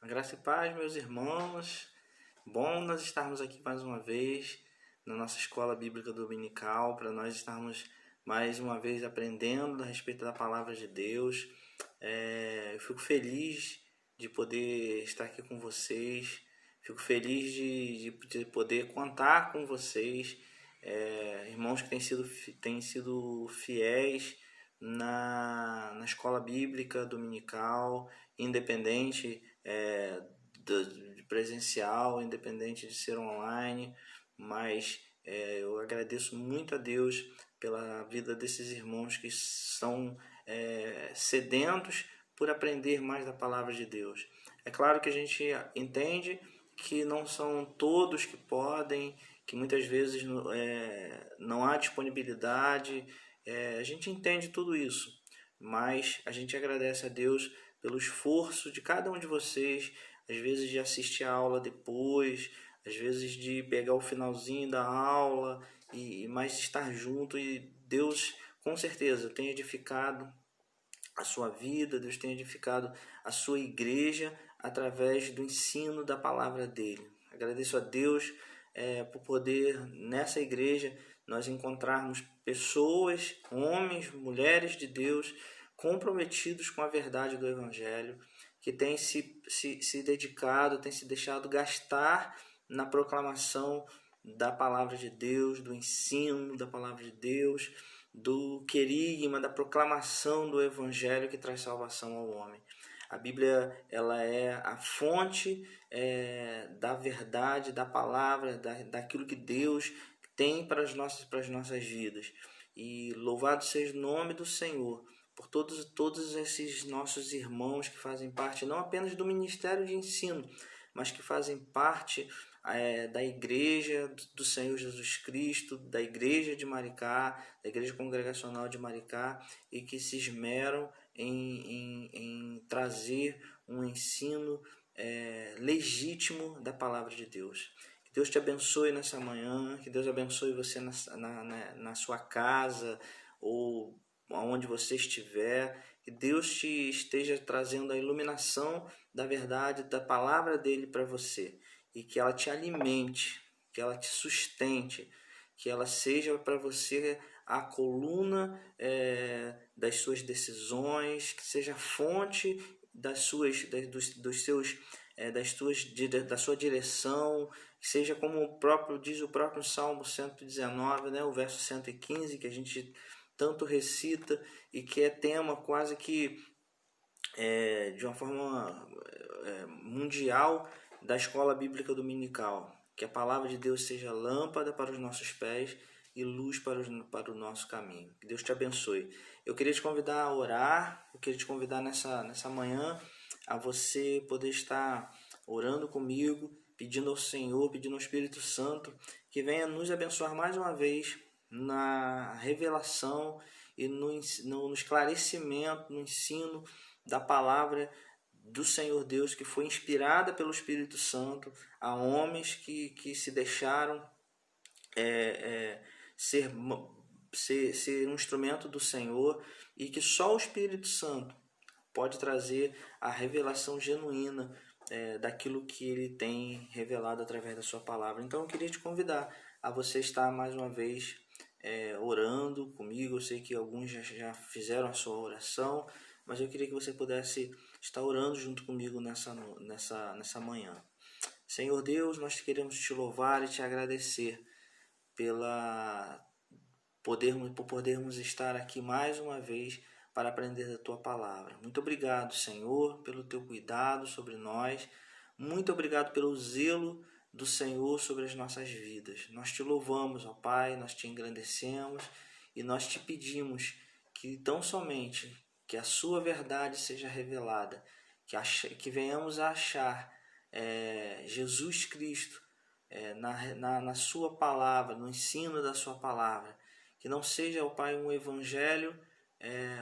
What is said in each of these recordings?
A graça e paz, meus irmãos. Bom nós estarmos aqui mais uma vez na nossa escola bíblica dominical, para nós estarmos mais uma vez aprendendo a respeito da palavra de Deus. Eu fico feliz de poder estar aqui com vocês, fico feliz de poder contar com vocês, irmãos que têm sido fiéis na escola bíblica dominical, independente de presencial, independente de ser online, mas eu agradeço muito a Deus pela vida desses irmãos que são sedentos por aprender mais da palavra de Deus. É claro que a gente entende que não são todos que podem, que muitas vezes não há disponibilidade, a gente entende tudo isso, mas a gente agradece a Deus pelo esforço de cada um de vocês, às vezes de assistir a aula depois, às vezes de pegar o finalzinho da aula e mais estar junto, e Deus com certeza tem edificado a sua vida, Deus tem edificado a sua igreja através do ensino da palavra dele. Agradeço a Deus por poder nessa igreja nós encontrarmos pessoas, homens, mulheres de Deus comprometidos com a verdade do Evangelho, que têm se dedicado, têm se deixado gastar na proclamação da palavra de Deus, do ensino da palavra de Deus, do querigma, da proclamação do Evangelho que traz salvação ao homem. A Bíblia ela é a fonte da verdade, da palavra, daquilo que Deus tem para as nossas vidas. E louvado seja o nome do Senhor por todos esses nossos irmãos que fazem parte não apenas do Ministério de Ensino, mas que fazem parte da Igreja do Senhor Jesus Cristo, da Igreja de Maricá, da Igreja Congregacional de Maricá, e que se esmeram em trazer um ensino legítimo da Palavra de Deus. Que Deus te abençoe nessa manhã, que Deus abençoe você na sua casa ou aonde você estiver, que Deus te esteja trazendo a iluminação da verdade, da palavra dele para você, e que ela te alimente, que ela te sustente, que ela seja para você a coluna das suas decisões, que seja a fonte da sua direção, que seja como diz o próprio Salmo 119, né, o verso 115, que a gente tanto recita e que é tema quase que de uma forma mundial da escola bíblica dominical. Que a palavra de Deus seja lâmpada para os nossos pés e luz para o nosso caminho. Que Deus te abençoe. Eu queria te convidar a orar, eu queria te convidar nessa manhã a você poder estar orando comigo, pedindo ao Senhor, pedindo ao Espírito Santo que venha nos abençoar mais uma vez na revelação e no esclarecimento, no ensino da palavra do Senhor Deus, que foi inspirada pelo Espírito Santo a homens que se deixaram ser um instrumento do Senhor, e que só o Espírito Santo pode trazer a revelação genuína daquilo que ele tem revelado através da sua palavra. Então eu queria te convidar a você estar mais uma vez orando comigo. Eu sei que alguns já fizeram a sua oração, mas eu queria que você pudesse estar orando junto comigo nessa manhã. Senhor Deus, nós queremos te louvar e te agradecer por podermos estar aqui mais uma vez para aprender da tua palavra. Muito obrigado, Senhor, pelo teu cuidado sobre nós. Muito obrigado pelo zelo do Senhor sobre as nossas vidas. Nós te louvamos, ó Pai, nós te engrandecemos e nós te pedimos que tão somente que a sua verdade seja revelada, que venhamos a achar Jesus Cristo na sua palavra, no ensino da sua palavra. Que não seja, ó Pai, um evangelho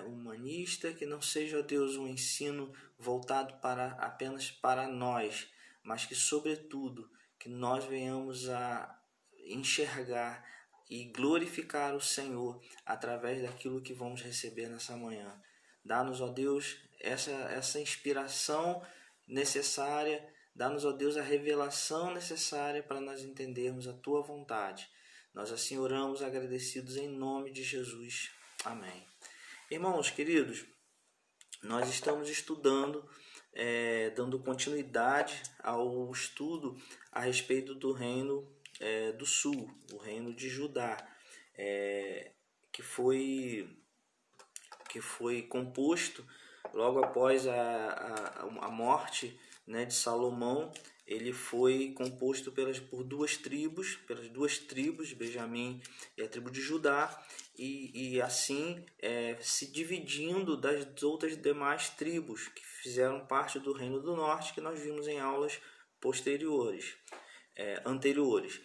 humanista, que não seja, ó Deus, um ensino voltado apenas para nós, mas que, sobretudo, que nós venhamos a enxergar e glorificar o Senhor através daquilo que vamos receber nessa manhã. Dá-nos, ó Deus, essa inspiração necessária, dá-nos, ó Deus, a revelação necessária para nós entendermos a Tua vontade. Nós assim oramos agradecidos em nome de Jesus. Amém. Irmãos queridos, nós estamos estudando, dando continuidade ao estudo a respeito do reino do sul, o reino de Judá, que foi composto logo após a morte, né, de Salomão. Ele foi composto por duas tribos, de Benjamim e a tribo de Judá, e assim se dividindo das outras demais tribos que fizeram parte do Reino do Norte, que nós vimos em aulas anteriores.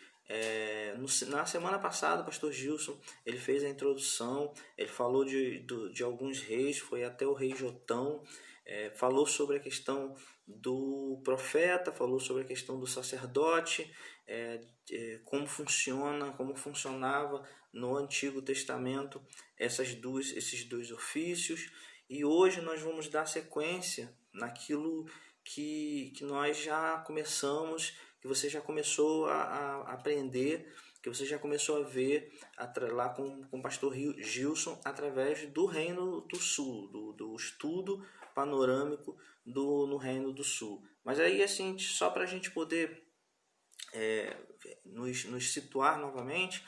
Na semana passada, o pastor Gilson ele fez a introdução, ele falou de alguns reis, foi até o rei Jotão, falou sobre a questão do profeta, falou sobre a questão do sacerdote, como funcionava no Antigo Testamento esses dois ofícios, e hoje nós vamos dar sequência naquilo que nós já começamos, que você já começou a aprender, que você já começou a ver lá com o pastor Gilson, através do Reino do Sul, do estudo panorâmico no Reino do Sul. Mas aí, assim, só para a gente poder nos situar novamente,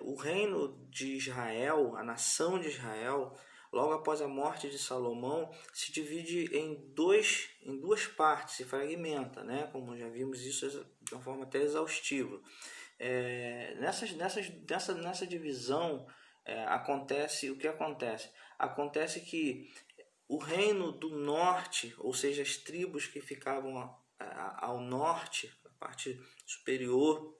o Reino de Israel, a nação de Israel, logo após a morte de Salomão, se divide em duas partes, se fragmenta, né? Como já vimos isso de uma forma até exaustiva. Nessa divisão acontece o que acontece? Acontece que o reino do norte, ou seja, as tribos que ficavam ao norte, a parte superior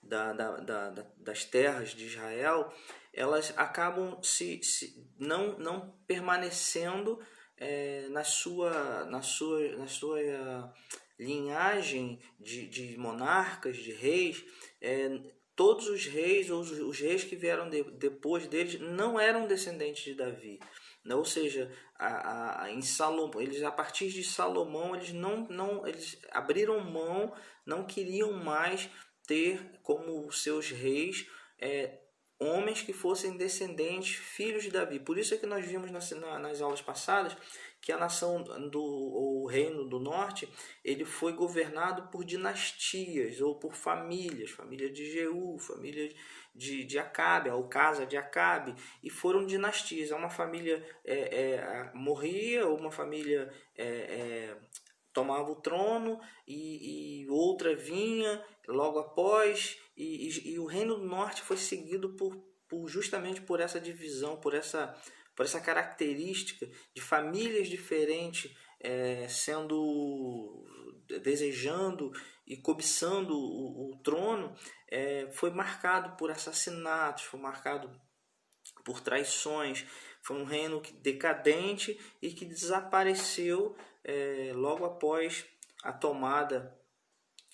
das terras de Israel, elas acabam não permanecendo na sua linhagem de monarcas, de reis. Todos os reis, ou os reis que vieram depois deles, não eram descendentes de Davi. Ou seja, em Salomão, a partir de Salomão, eles abriram mão, não queriam mais ter como seus reis homens que fossem descendentes, filhos de Davi. Por isso é que nós vimos nas aulas passadas que a nação o reino do norte, ele foi governado por dinastias ou por família de Jeú, família de Acabe, a casa de Acabe, e foram dinastias. Uma família morria, ou uma família tomava o trono, e outra vinha logo após, e o Reino do Norte foi seguido justamente por essa divisão, por essa característica de famílias diferentes desejando e cobiçando o trono. Foi marcado por assassinatos, foi marcado por traições. Foi um reino decadente e que desapareceu logo após a tomada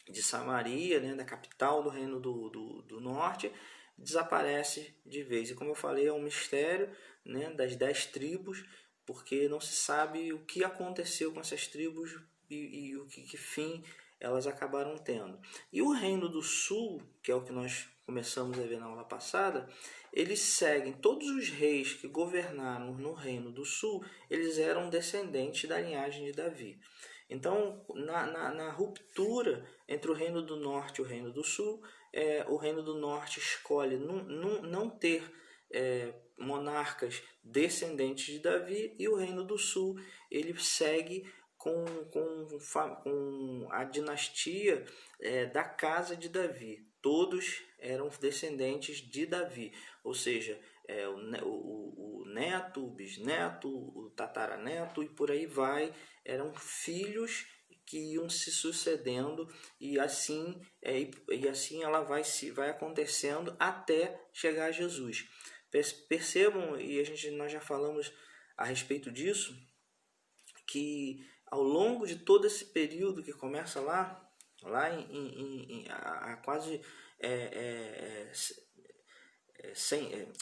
de Samaria, né, da capital do Reino do Norte. Desaparece de vez. E como eu falei, é um mistério, né, das 10 tribos, porque não se sabe o que aconteceu com essas tribos e o que fim elas acabaram tendo. E o Reino do Sul, que é o que nós começamos a ver na aula passada, eles seguem todos os reis que governaram no Reino do Sul, eles eram descendentes da linhagem de Davi. Então, na ruptura entre o Reino do Norte e o Reino do Sul, o Reino do Norte escolhe não ter monarcas descendentes de Davi, e o Reino do Sul ele segue com a dinastia da casa de Davi. Todos eram descendentes de Davi, ou seja, o neto, o bisneto, o tataraneto e por aí vai, eram filhos que iam se sucedendo, e assim ela vai acontecendo até chegar a Jesus. Percebam, e nós já falamos a respeito disso, que ao longo de todo esse período que começa lá há quase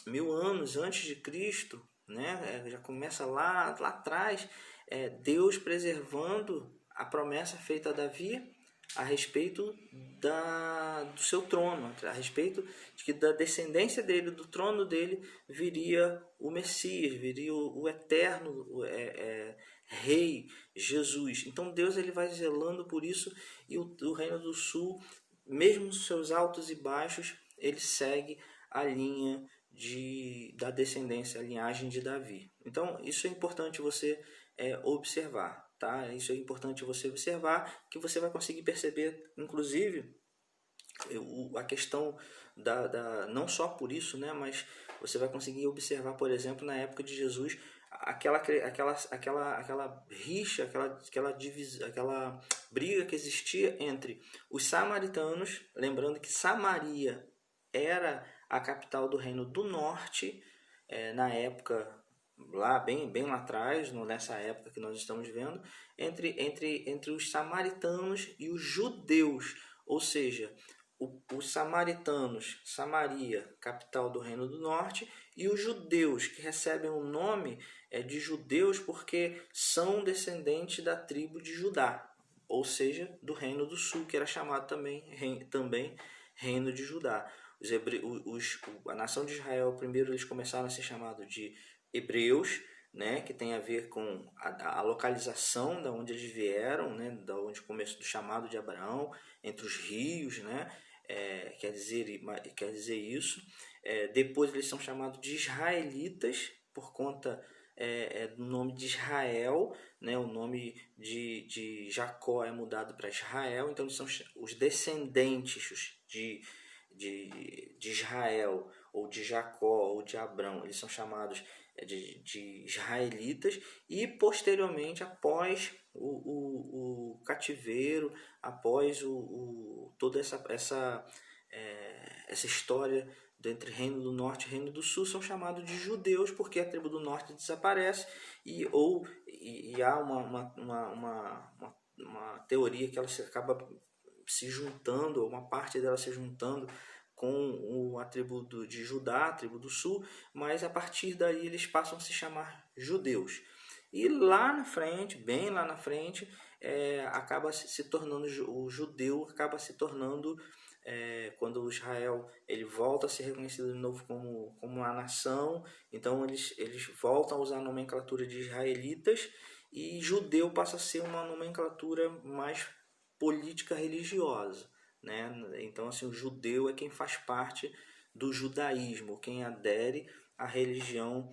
1000 anos antes de Cristo, né? Já começa lá atrás, Deus preservando a promessa feita a Davi a respeito do seu trono, a respeito de que da descendência dele, do trono dele, viria o Messias, viria o eterno Rei Jesus. Então Deus ele vai zelando por isso, e o Reino do Sul, mesmo nos seus altos e baixos, ele segue a linha da descendência, a linhagem de Davi. Então isso é importante você observar. Tá? Isso é importante você observar, que você vai conseguir perceber, inclusive, a questão não só por isso, né, mas você vai conseguir observar, por exemplo, na época de Jesus, aquela rixa, aquela briga que existia entre os samaritanos, lembrando que Samaria era a capital do reino do norte, na época lá bem lá atrás, nessa época que nós estamos vendo, entre os samaritanos e os judeus, ou seja, os samaritanos, Samaria, capital do Reino do Norte, e os judeus, que recebem o nome de judeus porque são descendentes da tribo de Judá, ou seja, do Reino do Sul, que era chamado também Reino de Judá. A nação de Israel, primeiro eles começaram a ser chamados de hebreus, né, que tem a ver com a localização da onde eles vieram, né, da onde começou do chamado de Abraão, entre os rios, né, quer dizer isso. Depois eles são chamados de israelitas por conta do nome de Israel, né, o nome de Jacó é mudado para Israel, então eles são os descendentes de Israel, ou de Jacó, ou de Abrão, eles são chamados de israelitas, e posteriormente, após o cativeiro, após toda essa história entre Reino do Norte e Reino do Sul, são chamados de judeus, porque a tribo do Norte desaparece, e há uma teoria que ela acaba se juntando, ou uma parte dela se juntando com a tribo de Judá, a tribo do sul, mas a partir daí eles passam a se chamar judeus. E lá na frente, bem lá na frente, acaba se tornando, o judeu acaba se tornando, quando o Israel ele volta a ser reconhecido de novo como uma nação, então eles voltam a usar a nomenclatura de israelitas, e judeu passa a ser uma nomenclatura mais política religiosa, né? Então assim, o judeu é quem faz parte do judaísmo, quem adere à religião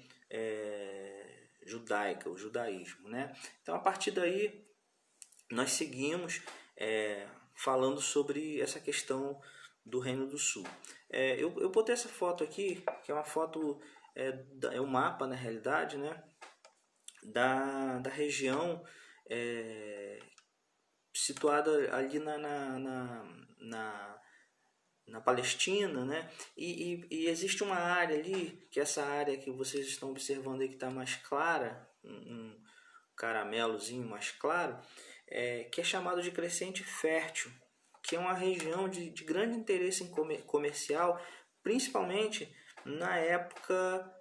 judaica, o judaísmo, né? Então a partir daí nós seguimos falando sobre essa questão do Reino do Sul. Eu botei essa foto aqui, que é uma foto, é um mapa na realidade, né? Da região situada ali na Palestina, né? E existe uma área ali, que é essa área que vocês estão observando aí, que está mais clara, um caramelozinho mais claro, que é chamado de Crescente Fértil, que é uma região de grande interesse comercial, principalmente na época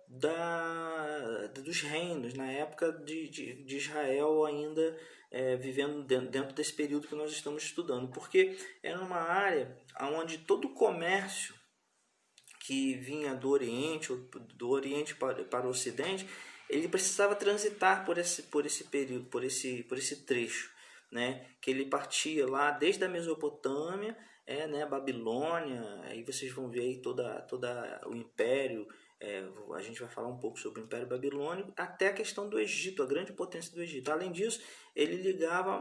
dos reinos, na época de Israel ainda vivendo dentro desse período que nós estamos estudando, porque era uma área onde todo o comércio que vinha do Oriente, ou do Oriente para o Ocidente, ele precisava transitar por esse período, por esse trecho, né? Que ele partia lá desde a Mesopotâmia, né? Babilônia, aí vocês vão ver aí toda o Império, a gente vai falar um pouco sobre o Império Babilônico, até a questão do Egito, a grande potência do Egito. Além disso, ele ligava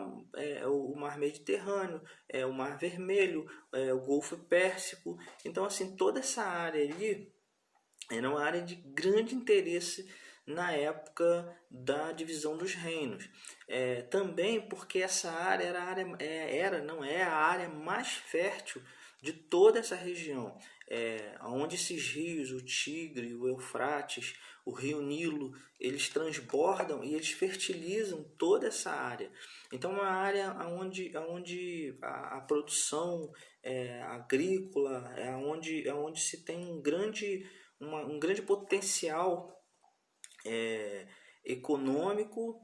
o Mar Mediterrâneo, o Mar Vermelho, o Golfo Pérsico. Então, assim, toda essa área ali era uma área de grande interesse na época da divisão dos reinos. Também porque essa área não é a área mais fértil de toda essa região, onde esses rios, o Tigre, o Eufrates, o rio Nilo, eles transbordam e eles fertilizam toda essa área. Então, é uma área onde a produção agrícola, onde se tem um grande potencial econômico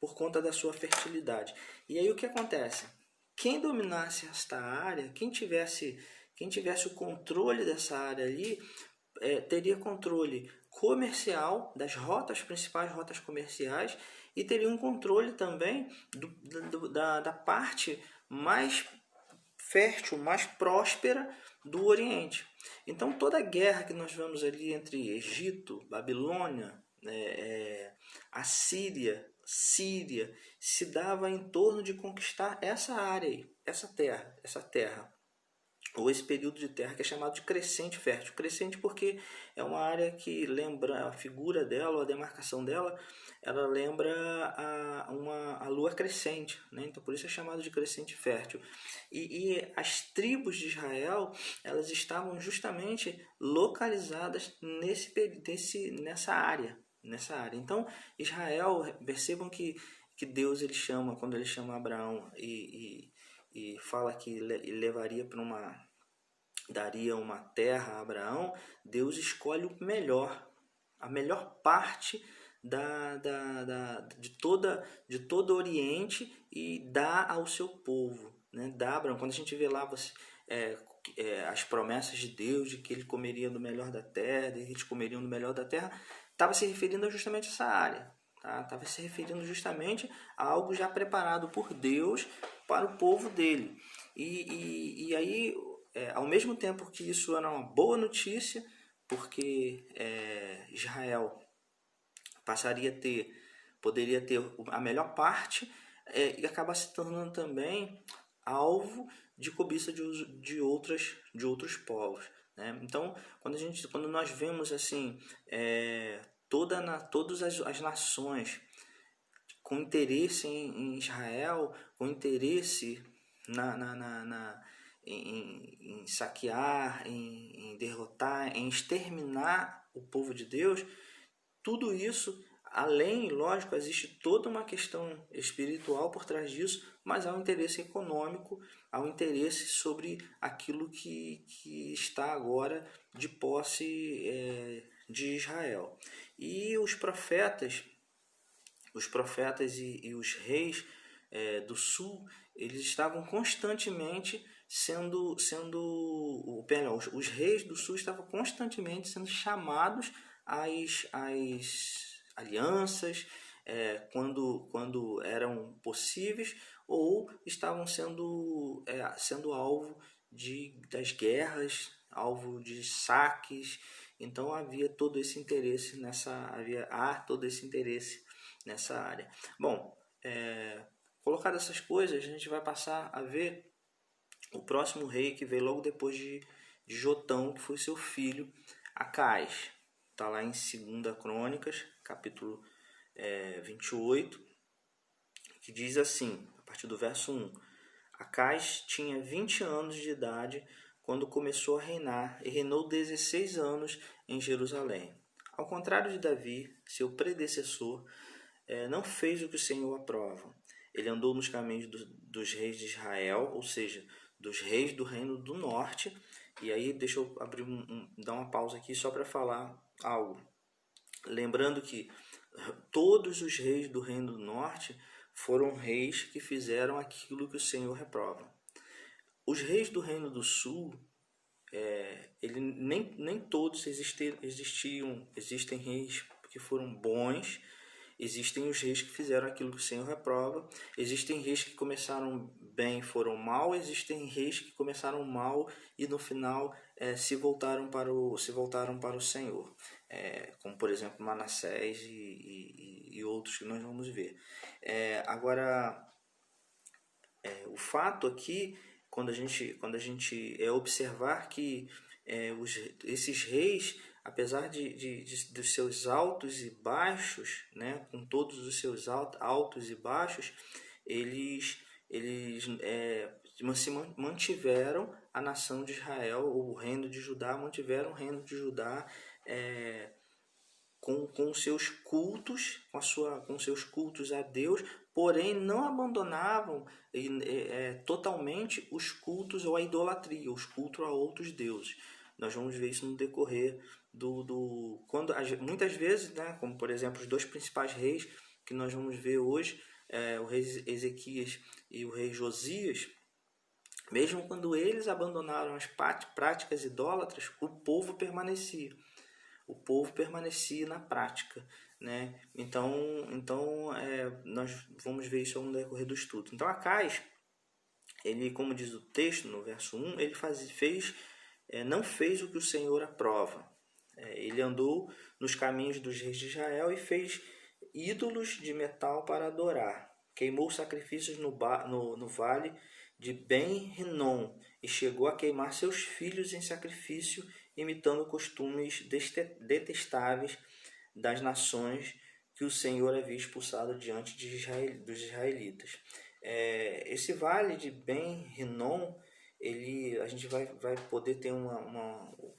por conta da sua fertilidade. E aí o que acontece? Quem dominasse esta área, quem tivesse o controle dessa área ali, teria controle comercial das rotas, principais rotas comerciais, e teria um controle também da parte mais fértil, mais próspera do Oriente. Então toda a guerra que nós vemos ali entre Egito, Babilônia, Assíria, Síria, se dava em torno de conquistar essa área aí, essa terra, ou esse período de terra que é chamado de crescente fértil. Crescente porque é uma área que lembra a figura dela, a demarcação dela, ela lembra a lua crescente, né? Então por isso é chamado de crescente fértil. E as tribos de Israel, elas estavam justamente localizadas nessa área. Então Israel, percebam que Deus ele chama, quando ele chama Abraão e fala que levaria para daria uma terra a Abraão, Deus escolhe o melhor, a melhor parte de todo o Oriente e dá ao seu povo, né? Dá a Abraão. Quando a gente vê lá as promessas de Deus de que ele comeria do melhor da terra, de que eles comeriam do melhor da terra, estava se referindo justamente a essa área. Estava se referindo justamente a algo já preparado por Deus para o povo dele. E aí, ao mesmo tempo que isso era uma boa notícia, porque Israel poderia ter a melhor parte, e acaba se tornando também alvo de cobiça de outros povos, né? Então, quando nós vemos assim todas as nações com interesse em Israel, com interesse em saquear, em derrotar, em exterminar o povo de Deus, tudo isso, além, lógico, existe toda uma questão espiritual por trás disso, mas há um interesse econômico, há um interesse sobre aquilo que está agora de posse de Israel. E os profetas e os reis do sul, eles estavam constantemente os reis do sul estavam constantemente sendo chamados às alianças, quando eram possíveis, ou estavam sendo alvo das guerras, alvo de saques. Então havia todo esse interesse há todo esse interesse nessa área. Bom, colocadas essas coisas, a gente vai passar a ver o próximo rei que veio logo depois de Jotão, que foi seu filho, Acais. Está lá em 2 Crônicas, capítulo 28, que diz assim, a partir do verso 1. Acais tinha 20 anos de idade quando começou a reinar e reinou 16 anos em Jerusalém. Ao contrário de Davi, seu predecessor, não fez o que o Senhor aprova. Ele andou nos caminhos dos reis de Israel, ou seja, dos reis do reino do norte. E aí deixa eu dar uma pausa aqui só para falar algo. Lembrando que todos os reis do reino do norte foram reis que fizeram aquilo que o Senhor reprova. Os reis do reino do sul, nem todos existiam. Existem reis que foram bons, existem os reis que fizeram aquilo que o Senhor reprova, existem reis que começaram bem e foram mal, existem reis que começaram mal e no final se voltaram para o Senhor, como por exemplo Manassés e outros que nós vamos ver. Agora, o fato aqui, quando a gente observar que esses reis, apesar dos seus altos e baixos, né, com todos os seus altos e baixos, eles se mantiveram a nação de Israel, o reino de Judá, mantiveram o reino de Judá com seus cultos, com seus cultos a Deus, porém não abandonavam totalmente os cultos ou a idolatria, os cultos a outros deuses. Nós vamos ver isso no decorrer quando muitas vezes, né, como por exemplo os dois principais reis que nós vamos ver hoje, o rei Ezequias e o rei Josias, mesmo quando eles abandonaram as práticas idólatras, o povo permanecia. O povo permanecia na prática, né? Então nós vamos ver isso no decorrer do estudo. Então Acais, ele, como diz o texto no verso 1, ele não fez o que o Senhor aprova. Ele andou nos caminhos dos reis de Israel e fez ídolos de metal para adorar. Queimou sacrifícios no vale de Ben-Hinnom e chegou a queimar seus filhos em sacrifício, imitando costumes detestáveis das nações que o Senhor havia expulsado diante dos israelitas. Esse vale de Ben-Hinnom, a gente vai poder ter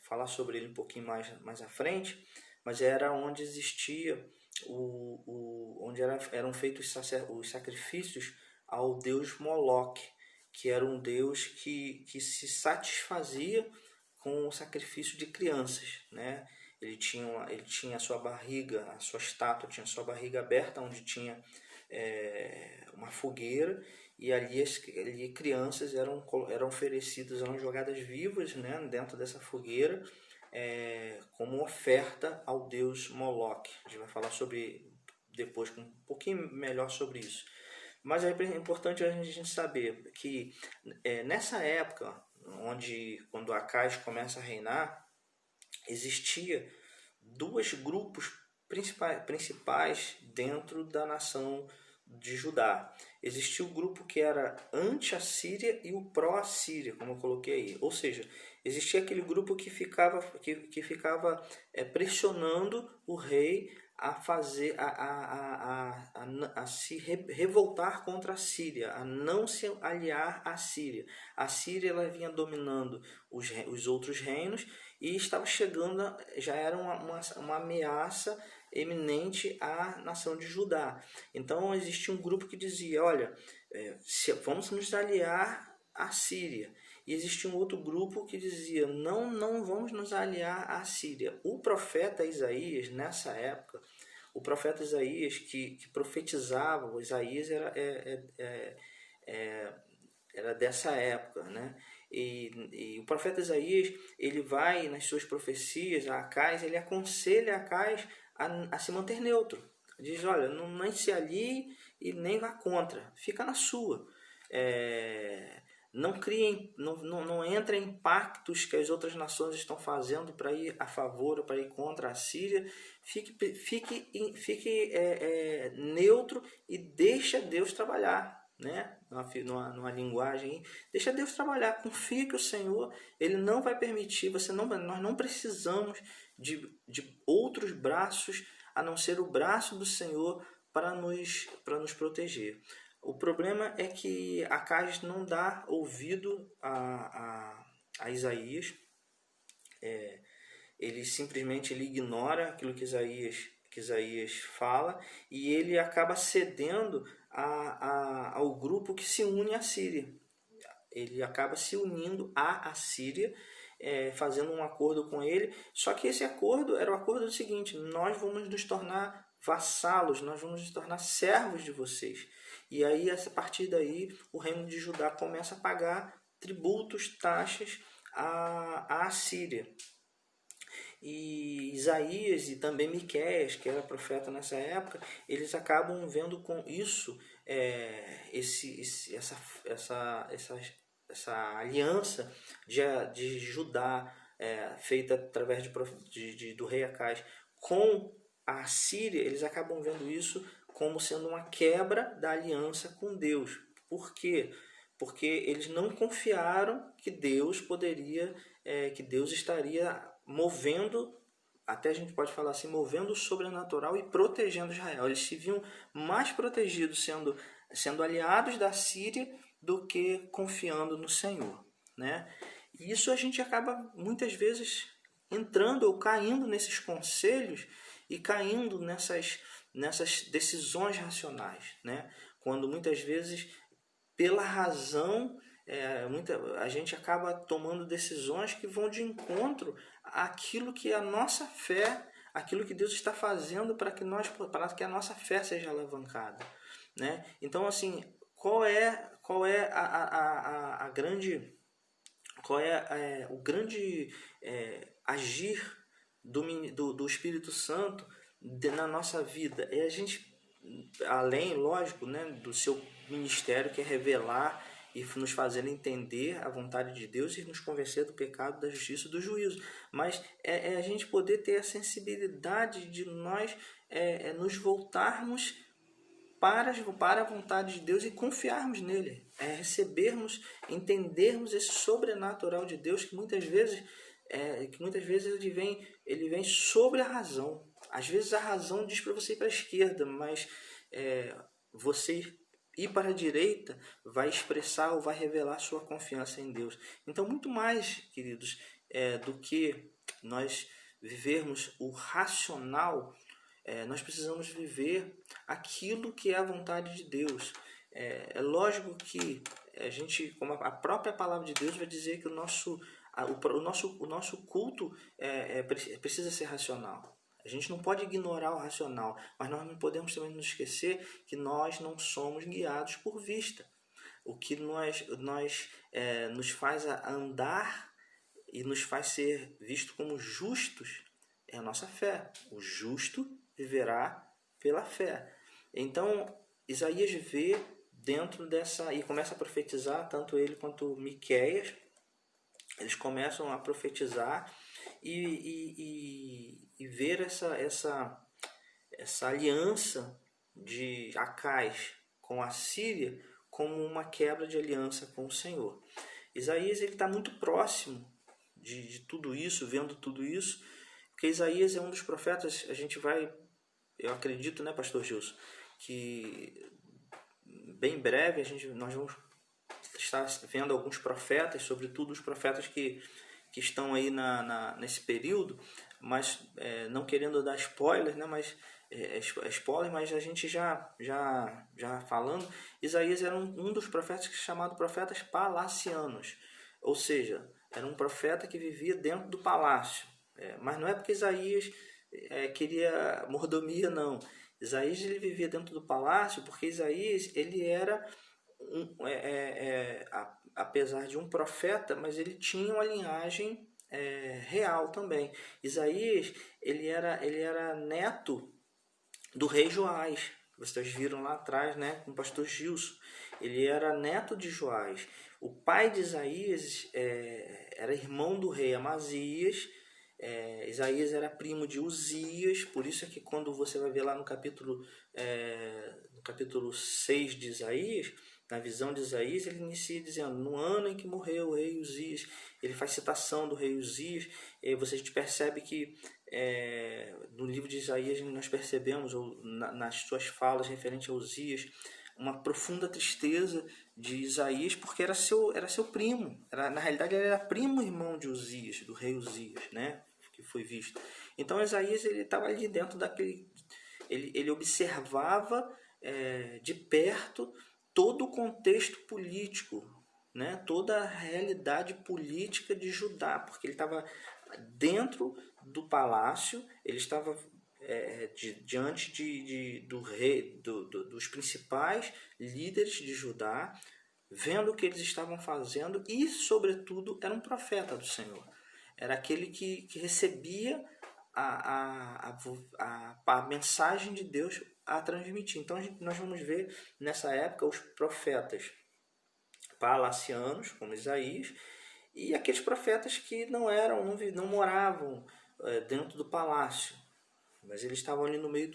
falar sobre ele um pouquinho mais à frente, mas era onde existia onde eram feitos os sacrifícios ao deus Moloque, que era um deus que se satisfazia com o sacrifício de crianças, né? Ele tinha a sua barriga, a sua estátua tinha a sua barriga aberta, onde tinha uma fogueira, e ali crianças eram oferecidas, eram jogadas vivas, né, dentro dessa fogueira, como oferta ao deus Moloque. A gente vai falar depois um pouquinho melhor sobre isso. Mas é importante a gente saber que nessa época, quando Acais começa a reinar, existia dois grupos principais dentro da nação de Judá. Existia o grupo que era anti-Assíria e o pró-Assíria, como eu coloquei aí. Ou seja, existia aquele grupo que ficava pressionando o rei a fazer a se revoltar contra a Síria, a não se aliar à Síria. A Síria ela vinha dominando os outros reinos e estava chegando, já era uma ameaça eminente à nação de Judá. Então existia um grupo que dizia, olha, vamos nos aliar à Síria. E existia um outro grupo que dizia, não vamos nos aliar à Síria. O profeta Isaías, nessa época, o profeta Isaías que profetizava, o Isaías era dessa época, né? E o profeta Isaías, ele vai nas suas profecias a Acais, ele aconselha Acais a se manter neutro. Diz, olha, não se alie e nem vá contra, fica na sua. Não entre em pactos que as outras nações estão fazendo para ir a favor ou para ir contra a Síria. Fique neutro e deixa Deus trabalhar, né? Numa linguagem, deixa Deus trabalhar, confia que o Senhor ele não vai permitir, nós não precisamos de outros braços a não ser o braço do Senhor para nos proteger. O problema é que Acais não dá ouvido a Isaías, ele simplesmente ignora aquilo que Isaías fala, e ele acaba cedendo ao grupo que se une à Síria. Ele acaba se unindo à Síria, fazendo um acordo com ele, só que esse acordo era o acordo do seguinte: nós vamos nos tornar vassalos, nós vamos nos tornar servos de vocês. E aí, a partir daí, o reino de Judá começa a pagar tributos, taxas à Síria. E Isaías e também Miqueias, que era profeta nessa época, eles acabam vendo com isso essa aliança de Judá, feita através do rei Acais com a Síria. Eles acabam vendo isso como sendo uma quebra da aliança com Deus. Por quê? Porque eles não confiaram que Deus estaria movendo, até a gente pode falar assim, movendo o sobrenatural e protegendo Israel. Eles se viam mais protegidos sendo aliados da Síria do que confiando no Senhor, né? E isso a gente acaba muitas vezes entrando ou caindo nesses conselhos e caindo nessas decisões racionais, né? Quando muitas vezes, pela razão a gente acaba tomando decisões que vão de encontro àquilo que a nossa fé, aquilo que Deus está fazendo para que a nossa fé seja alavancada, né? Então, assim, qual é a grande, o grande agir do Espírito Santo na nossa vida? É a gente, além, lógico, né, do seu ministério, que é revelar e nos fazer entender a vontade de Deus e nos convencer do pecado, da justiça e do juízo. Mas é a gente poder ter a sensibilidade de nós nos voltarmos para a vontade de Deus e confiarmos nele, recebermos, entendermos esse sobrenatural de Deus que muitas vezes ele vem sobre a razão. Às vezes a razão diz para você ir para a esquerda, mas você ir para a direita vai expressar ou vai revelar sua confiança em Deus. Então, muito mais, queridos, do que nós vivermos o racional, nós precisamos viver aquilo que é a vontade de Deus. É lógico que a gente, como a própria palavra de Deus vai dizer que o nosso culto precisa ser racional. A gente não pode ignorar o racional, mas nós não podemos também nos esquecer que nós não somos guiados por vista. O que nos faz andar e nos faz ser visto como justos é a nossa fé. O justo viverá pela fé. Então, Isaías vê dentro dessa, e começa a profetizar, tanto ele quanto Miqueias, eles começam a profetizar e ver essa aliança de Acais com a Síria como uma quebra de aliança com o Senhor. Isaías está muito próximo de tudo isso, vendo tudo isso, porque Isaías é um dos profetas. A gente vai, eu acredito, né, pastor Gilson, que bem breve nós vamos estar vendo alguns profetas, sobretudo os profetas que estão aí nesse período, mas não querendo dar spoiler, né, mas spoiler, mas a gente já falando, Isaías era um dos profetas chamado profetas palacianos, ou seja, era um profeta que vivia dentro do palácio. Mas não é porque Isaías queria mordomia, não. Isaías ele vivia dentro do palácio porque Isaías ele era apesar de um profeta, mas ele tinha uma linhagem real também. Isaías ele era neto do rei Joás. Vocês viram lá atrás, né, com o pastor Gilson. Ele era neto de Joás. O pai de Isaías era irmão do rei Amazias. Isaías era primo de Uzias. Por isso é que quando você vai ver lá no capítulo 6 de Isaías, na visão de Isaías, ele inicia dizendo: no ano em que morreu o rei Uzias. Ele faz citação do rei Uzias. E a gente percebe que no livro de Isaías nós percebemos, ou nas suas falas referentes a Uzias, uma profunda tristeza de Isaías, porque era seu primo. Na realidade, ele era primo irmão de Uzias, do rei Uzias, né? Que foi visto. Então Isaías ele estava ali dentro daquele. Ele observava de perto todo o contexto político, né? Toda a realidade política de Judá, porque ele estava dentro do palácio, ele estava diante do rei, dos principais líderes de Judá, vendo o que eles estavam fazendo e, sobretudo, era um profeta do Senhor. Era aquele que recebia a mensagem de Deus a transmitir. Então nós vamos ver nessa época os profetas palacianos, como Isaías, e aqueles profetas que não moravam dentro do palácio, mas eles estavam ali no meio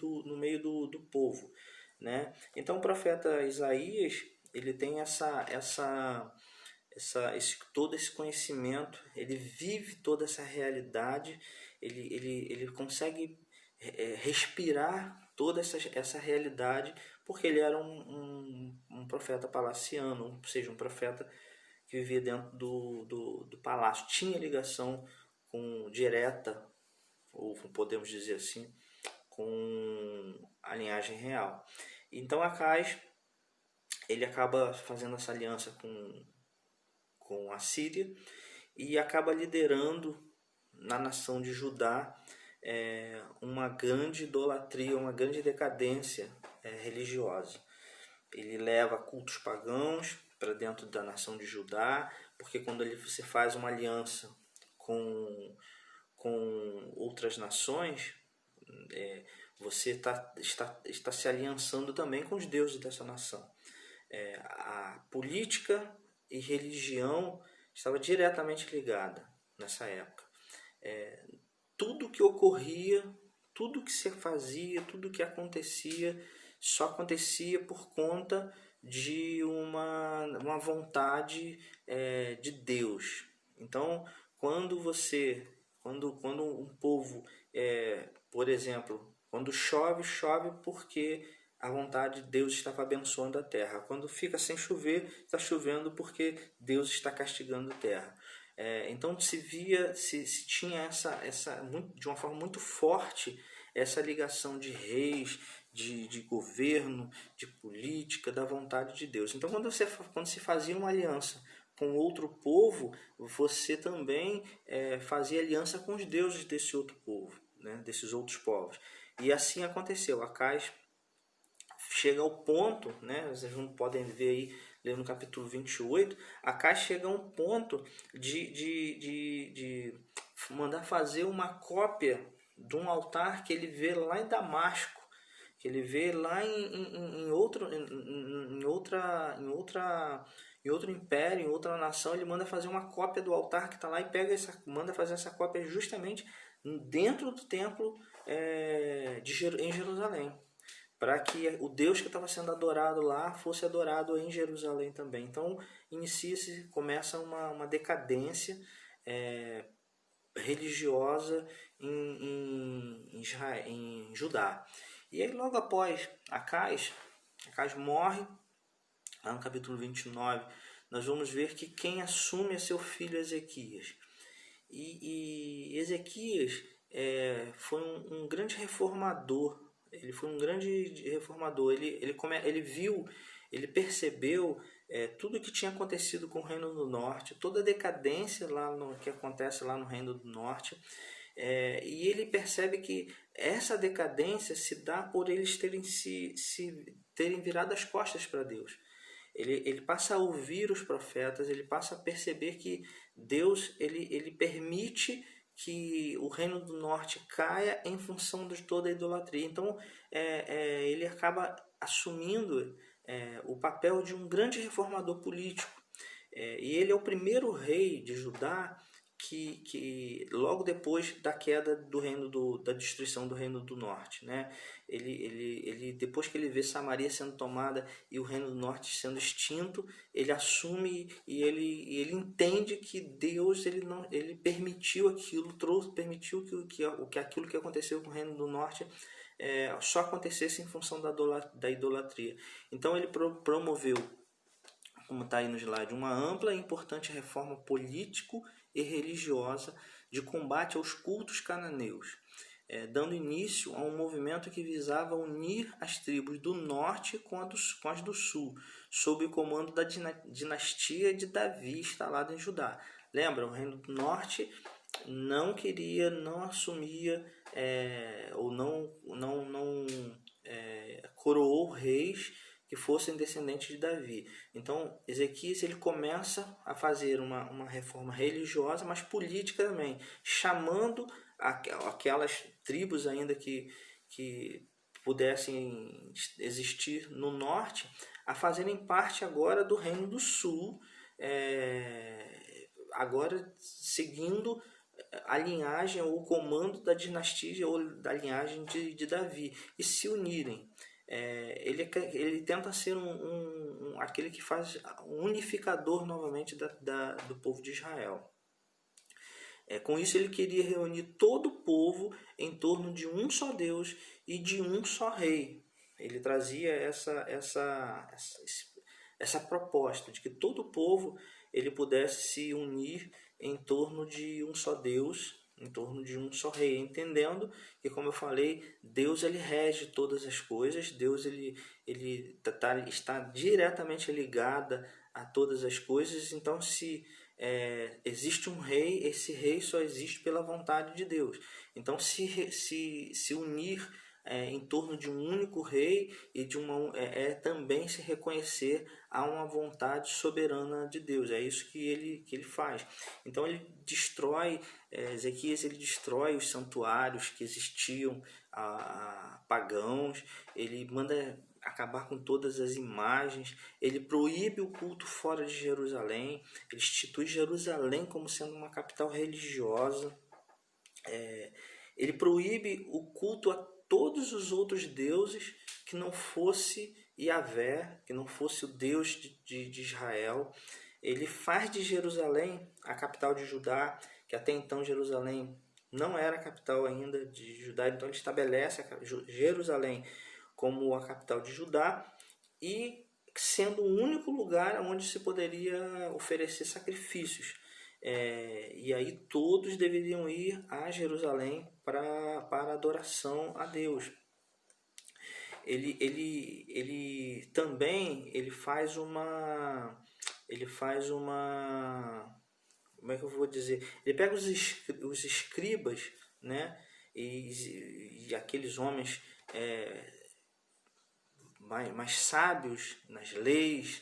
do povo, né? Então o profeta Isaías ele tem todo esse conhecimento, ele vive toda essa realidade, ele consegue respirar toda essa realidade, porque ele era um profeta palaciano, ou seja, um profeta que vivia dentro do palácio, tinha ligação direta, ou podemos dizer assim, com a linhagem real. Então Acais ele acaba fazendo essa aliança com a Síria e acaba liderando na nação de Judá uma grande idolatria, uma grande decadência religiosa. Ele leva cultos pagãos para dentro da nação de Judá, porque quando você faz uma aliança com outras nações, você está se aliançando também com os deuses dessa nação. A política e religião estava diretamente ligada nessa época. Tudo que ocorria, tudo que se fazia, tudo que acontecia, só acontecia por conta de uma vontade de Deus. Então, quando um povo, por exemplo, quando chove, chove porque a vontade de Deus estava abençoando a terra. Quando fica sem chover, está chovendo porque Deus está castigando a terra. Então se tinha de uma forma muito forte essa ligação de reis, de governo, de política, da vontade de Deus. Então quando se fazia uma aliança com outro povo, você também fazia aliança com os deuses desse outro povo, né? Desses outros povos. E assim aconteceu. Acais chega ao ponto, né? Vocês não podem ver aí, ler no capítulo 28, Acais chega a um ponto de mandar fazer uma cópia de um altar que ele vê lá em Damasco, que ele vê lá em outro império, em outra nação. Ele manda fazer uma cópia do altar que está lá e manda fazer essa cópia justamente dentro do templo em Jerusalém, para que o Deus que estava sendo adorado lá fosse adorado em Jerusalém também. Então começa uma decadência religiosa em Judá. E aí logo após Acais morre, lá no capítulo 29, nós vamos ver que quem assume é seu filho Ezequias. E Ezequias foi um grande reformador. Ele foi um grande reformador. Ele viu, ele percebeu tudo que tinha acontecido com o Reino do Norte, toda a decadência que acontece lá no Reino do Norte. E ele percebe que essa decadência se dá por eles terem virado as costas para Deus. Ele passa a ouvir os profetas, ele passa a perceber que Deus ele permite que o Reino do Norte caia em função de toda a idolatria. Então, ele acaba assumindo o papel de um grande reformador político. E ele é o primeiro rei de Judá que logo depois da queda da destruição do Reino do Norte, né? Ele depois que ele vê Samaria sendo tomada e o Reino do Norte sendo extinto, ele assume e ele entende que Deus ele permitiu aquilo, permitiu que aquilo que aconteceu com o Reino do Norte só acontecesse em função da idolatria. Então ele promoveu, como está aí no slide, uma ampla e importante reforma político e religiosa de combate aos cultos cananeus, dando início a um movimento que visava unir as tribos do norte com as do sul, sob o comando da dinastia de Davi instalada em Judá. Lembra, o Reino do Norte não queria, não assumia ou não coroou reis que fossem descendentes de Davi. Então, Ezequias ele começa a fazer uma reforma religiosa, mas política também, chamando aquelas tribos ainda que pudessem existir no norte, a fazerem parte agora do Reino do Sul, agora seguindo a linhagem ou o comando da dinastia ou da linhagem de Davi, e se unirem. Ele tenta ser aquele que faz um unificador novamente do povo de Israel. Com isso ele queria reunir todo o povo em torno de um só Deus e de um só rei. Ele trazia essa proposta de que todo o povo ele pudesse se unir em torno de um só Deus, em torno de um só rei, entendendo que, como eu falei, Deus ele rege todas as coisas. Deus ele está diretamente ligado a todas as coisas. Então, se existe um rei, esse rei só existe pela vontade de Deus. Então, se unir em torno de um único rei e de também se reconhecer a uma vontade soberana de Deus. É isso que ele faz. Então ele destrói, Ezequias ele destrói os santuários que existiam pagãos, ele manda acabar com todas as imagens, ele proíbe o culto fora de Jerusalém, ele institui Jerusalém como sendo uma capital religiosa, ele proíbe o culto a todos os outros deuses que não fosse Yahvé, que não fosse o Deus de Israel. Ele faz de Jerusalém a capital de Judá, que até então Jerusalém não era a capital ainda de Judá, então ele estabelece Jerusalém como a capital de Judá e sendo o único lugar onde se poderia oferecer sacrifícios. E aí todos deveriam ir a Jerusalém para adoração a Deus. Ele também faz uma como é que eu vou dizer? Ele pega os escribas, né? E aqueles homens mais sábios nas leis,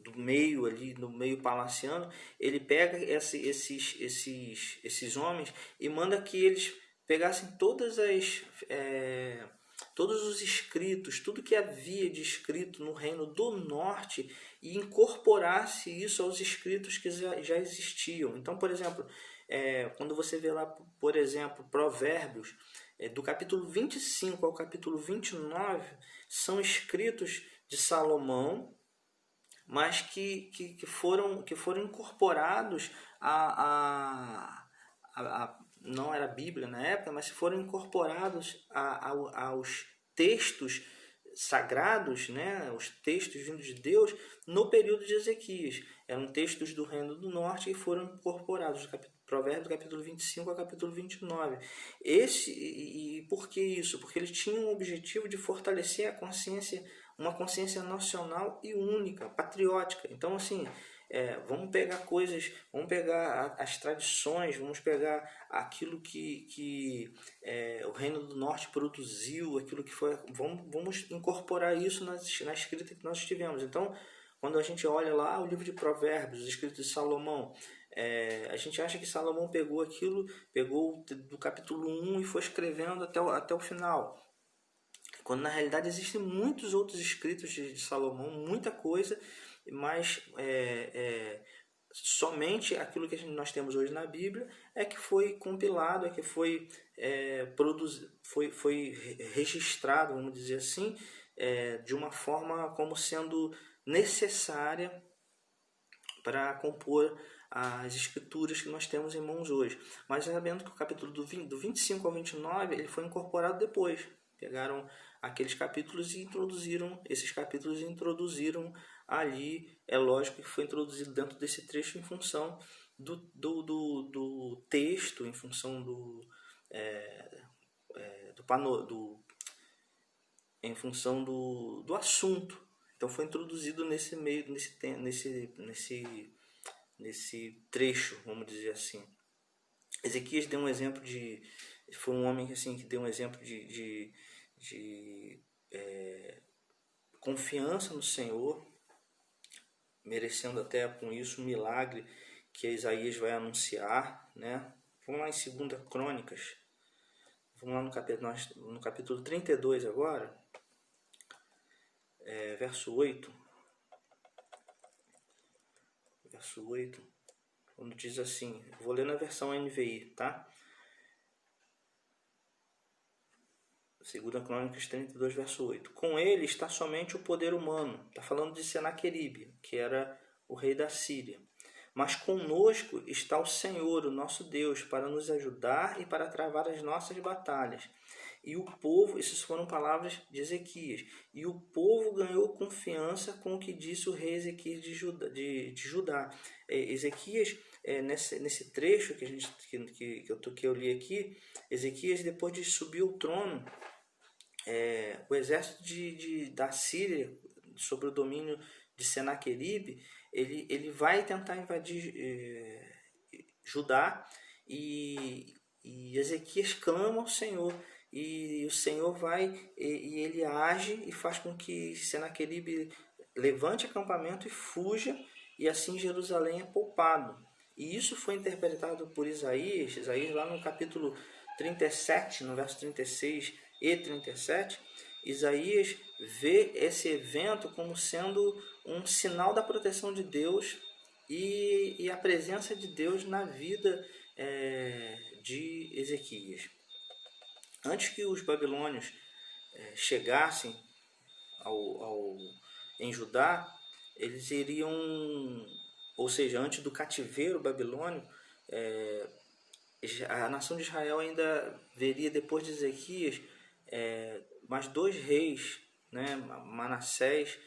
do meio ali, no meio palaciano, ele pega esses homens e manda que eles pegassem todos os escritos, tudo que havia de escrito no Reino do Norte e incorporasse isso aos escritos que já existiam. Então, por exemplo, quando você vê lá, por exemplo, Provérbios, do capítulo 25 ao capítulo 29, são escritos de Salomão, mas que foram incorporados não era a Bíblia na época, mas foram incorporados aos textos sagrados, né, os textos vindos de Deus, no período de Ezequias. Eram textos do Reino do Norte que foram incorporados, Provérbios, capítulo 25 ao capítulo 29. E por que isso? Porque eles tinham o objetivo de fortalecer uma consciência nacional e única, patriótica. Então, assim, vamos pegar as tradições, vamos pegar aquilo que o Reino do Norte produziu, aquilo que foi, vamos incorporar isso na escrita que nós tivemos. Então, quando a gente olha lá o livro de Provérbios, os escritos de Salomão, a gente acha que Salomão pegou do capítulo 1 e foi escrevendo até o final. Quando na realidade existem muitos outros escritos de Salomão, muita coisa, mas somente aquilo que nós temos hoje na Bíblia é que foi compilado, é que foi registrado, vamos dizer assim, de uma forma como sendo necessária para compor as escrituras que nós temos em mãos hoje. Mas sabendo que o capítulo do 25 ao 29 ele foi incorporado depois. Pegaram aqueles capítulos e introduziram ali. É lógico que foi introduzido dentro desse trecho em função do texto, em função em função do assunto. Então foi introduzido nesse meio, nesse trecho, vamos dizer assim. Ezequias deu um exemplo foi um homem assim, que deu um exemplo de confiança no Senhor, merecendo até com isso um milagre que Isaías vai anunciar, né? Vamos lá em 2 Crônicas, vamos lá no capítulo 32 agora, verso 8, quando diz assim, vou ler na versão NVI, tá? 2 Crônicas 32, verso 8. Com ele está somente o poder humano. Está falando de Senaqueribe, que era o rei da Síria. Mas conosco está o Senhor, o nosso Deus, para nos ajudar e para travar as nossas batalhas. E o povo, essas foram palavras de Ezequias, e o povo ganhou confiança com o que disse o rei Ezequias de Judá. Ezequias, nesse trecho que eu li aqui, Ezequias, depois de subir ao trono, o exército da Síria, sob o domínio de Senaqueribe, ele vai tentar invadir Judá, e Ezequias clama ao Senhor, e o Senhor vai e ele age e faz com que Senaqueribe levante acampamento e fuja, e assim Jerusalém é poupado. E isso foi interpretado por Isaías lá no capítulo 37, no verso 36 e 37, Isaías vê esse evento como sendo um sinal da proteção de Deus e a presença de Deus na vida de Ezequias. Antes que os babilônios chegassem em Judá, eles iriam, ou seja, antes do cativeiro babilônio, a nação de Israel ainda veria, depois de Ezequias, mais dois reis, né, Manassés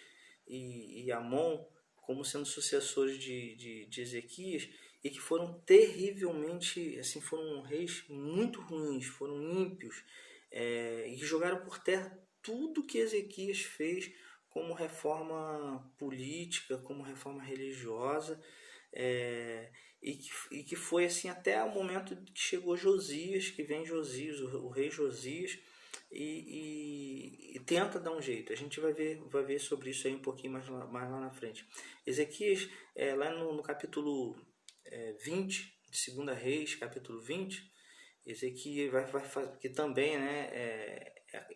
e Amon, como sendo sucessores de Ezequias, e que foram terrivelmente, assim, foram reis muito ruins, foram ímpios, e que jogaram por terra tudo que Ezequias fez como reforma política, como reforma religiosa, e que foi assim até o momento que chegou Josias, que vem Josias, o rei Josias, e tenta dar um jeito. A gente vai ver sobre isso aí um pouquinho mais lá na frente. Ezequias, lá no capítulo 20 de 2 Reis, capítulo 20, Ezequias que também, né,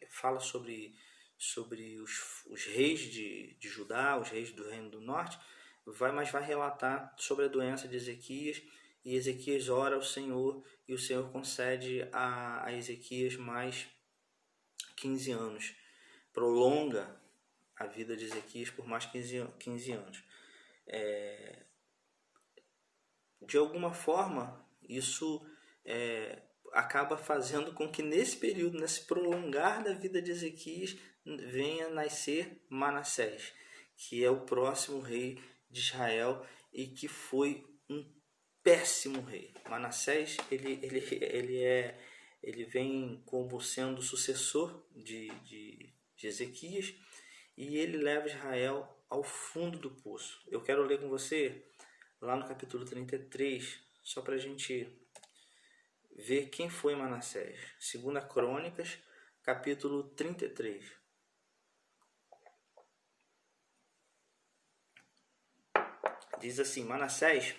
fala sobre os reis de Judá, os reis do Reino do Norte, mas vai relatar sobre a doença de Ezequias, e Ezequias ora ao Senhor, e o Senhor concede a Ezequias mais 15 anos, prolonga a vida de Ezequias por mais 15 anos. De alguma forma, isso acaba fazendo com que nesse período, nesse prolongar da vida de Ezequias, venha nascer Manassés, que é o próximo rei de Israel e que foi um péssimo rei. Manassés, ele vem como sendo sucessor de Ezequias, e ele leva Israel ao fundo do poço. Eu quero ler com você lá no capítulo 33, só para a gente ver quem foi Manassés. 2 Crônicas, capítulo 33. Diz assim: Manassés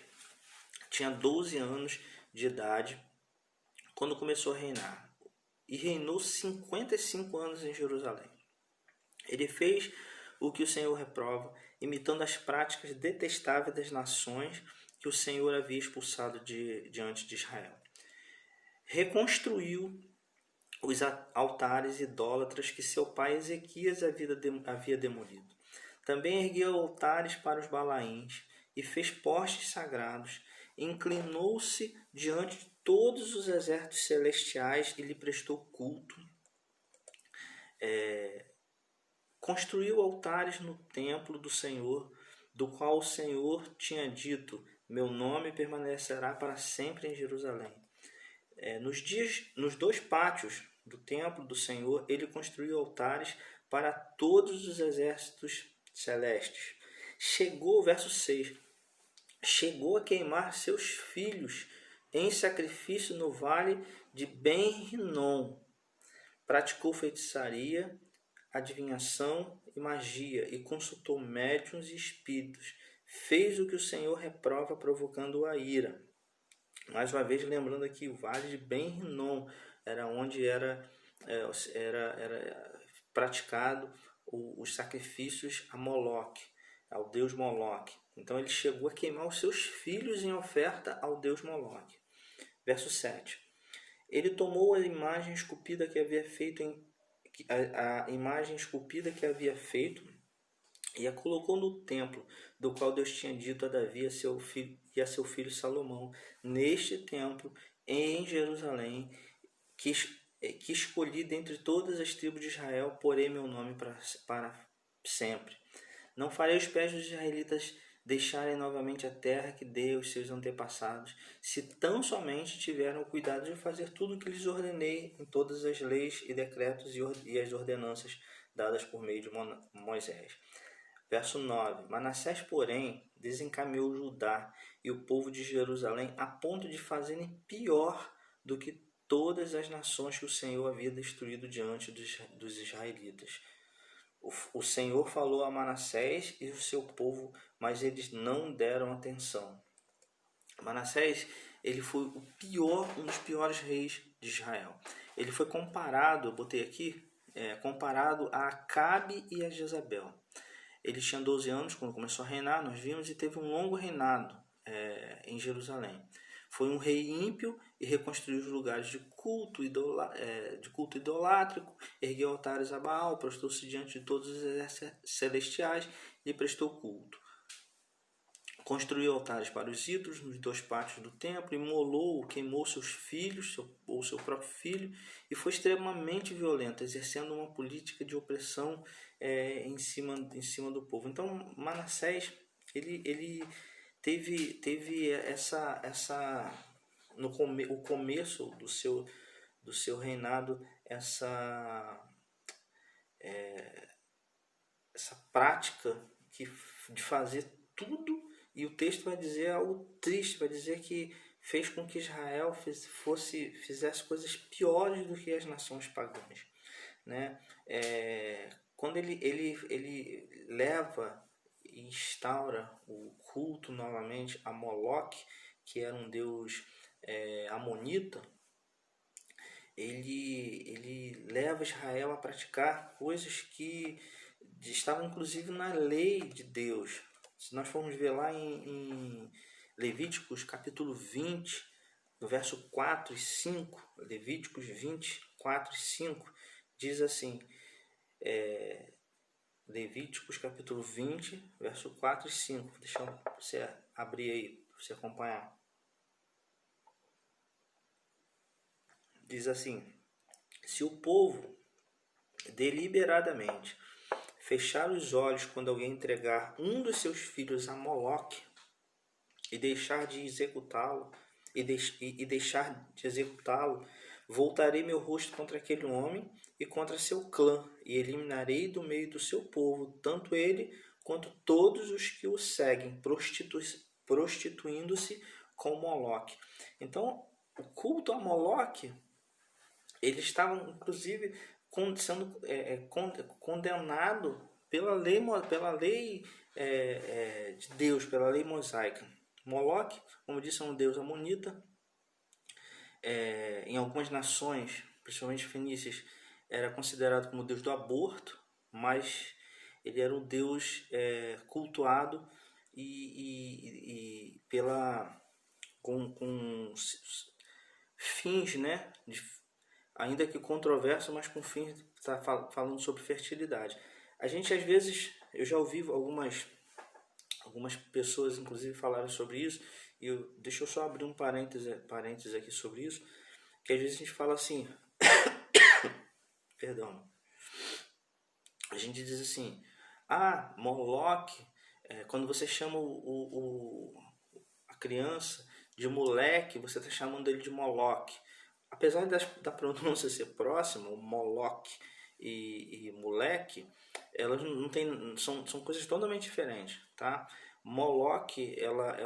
tinha 12 anos de idade quando começou a reinar, e reinou 55 anos em Jerusalém. Ele fez o que o Senhor reprova, imitando as práticas detestáveis das nações que o Senhor havia expulsado diante de Israel. Reconstruiu os altares idólatras que seu pai Ezequias havia demolido. Também ergueu altares para os Balaíns e fez postes sagrados. Inclinou-se diante de todos os exércitos celestiais e lhe prestou culto. Construiu altares no templo do Senhor, do qual o Senhor tinha dito: meu nome permanecerá para sempre em Jerusalém. Nos 2 pátios do templo do Senhor, ele construiu altares para todos os exércitos celestes. Verso 6, chegou a queimar seus filhos em sacrifício no vale de Ben-Rinom. Praticou feitiçaria, adivinhação e magia, e consultou médiuns e espíritos. Fez o que o Senhor reprova, provocando a ira. Mais uma vez, lembrando aqui, o vale de Ben-Rinom era onde era praticado os sacrifícios a Moloque, ao deus Moloque. Então ele chegou a queimar os seus filhos em oferta ao deus Moloque. Verso 7. Ele tomou a imagem esculpida que havia feito e a colocou no templo, do qual Deus tinha dito a Davi e a seu filho Salomão: neste templo, em Jerusalém, que escolhi dentre todas as tribos de Israel, porei meu nome para sempre. Não farei os pés dos israelitas deixarem novamente a terra que dei aos seus antepassados, se tão somente tiveram o cuidado de fazer tudo o que lhes ordenei em todas as leis e decretos e as ordenanças dadas por meio de Moisés. Verso 9: Manassés, porém, desencaminhou Judá e o povo de Jerusalém a ponto de fazerem pior do que todas as nações que o Senhor havia destruído diante dos israelitas. O Senhor falou a Manassés e o seu povo, mas eles não deram atenção. Manassés, ele foi um dos piores reis de Israel. Ele foi comparado, eu botei aqui, comparado a Acabe e a Jezabel. Ele tinha 12 anos quando começou a reinar, nós vimos, e teve um longo reinado em Jerusalém. Foi um rei ímpio e reconstruiu os lugares de culto idolátrico, ergueu altares a Baal, prostrou-se diante de todos os exércitos celestiais e prestou culto. Construiu altares para os ídolos nos 2 pátios do templo, imolou, queimou seus filhos, ou seu próprio filho, e foi extremamente violento, exercendo uma política de opressão em cima do povo. Então, Manassés, ele teve o começo do seu reinado, essa prática de fazer tudo. E o texto vai dizer algo triste, vai dizer que fez com que Israel fizesse coisas piores do que as nações pagãs, né? Quando ele leva e instaura o culto novamente a Moloque, que era um deus amonita, ele leva Israel a praticar coisas que estavam inclusive na lei de Deus. Se nós formos ver lá em Levíticos capítulo 20, no verso 4 e 5, Levíticos 20, 4 e 5, diz assim, Levíticos capítulo 20, verso 4 e 5, deixa você abrir aí, para você acompanhar. Diz assim: se o povo deliberadamente fechar os olhos quando alguém entregar um dos seus filhos a Moloque e deixar de executá-lo, voltarei meu rosto contra aquele homem e contra seu clã, e eliminarei do meio do seu povo, tanto ele quanto todos os que o seguem, prostituindo-se com Moloque. Então, o culto a Moloque, eles estavam, inclusive, sendo condenado pela lei de Deus, pela lei mosaica. Moloque, como eu disse, é um deus amonita. Em algumas nações, principalmente fenícias, era considerado como deus do aborto, mas ele era um deus cultuado e com fins, né, ainda que controverso, mas com fins, está falando sobre fertilidade. A gente, às vezes, eu já ouvi algumas pessoas, inclusive, falaram sobre isso, e deixa eu só abrir um parênteses aqui sobre isso, que às vezes a gente fala assim, perdão, a gente diz assim, Moloque, quando você chama a criança de moleque, você está chamando ele de Moloque. Apesar da pronúncia ser próxima, o Moloque e moleque, elas não tem, são coisas totalmente diferentes, tá? Moloque, ela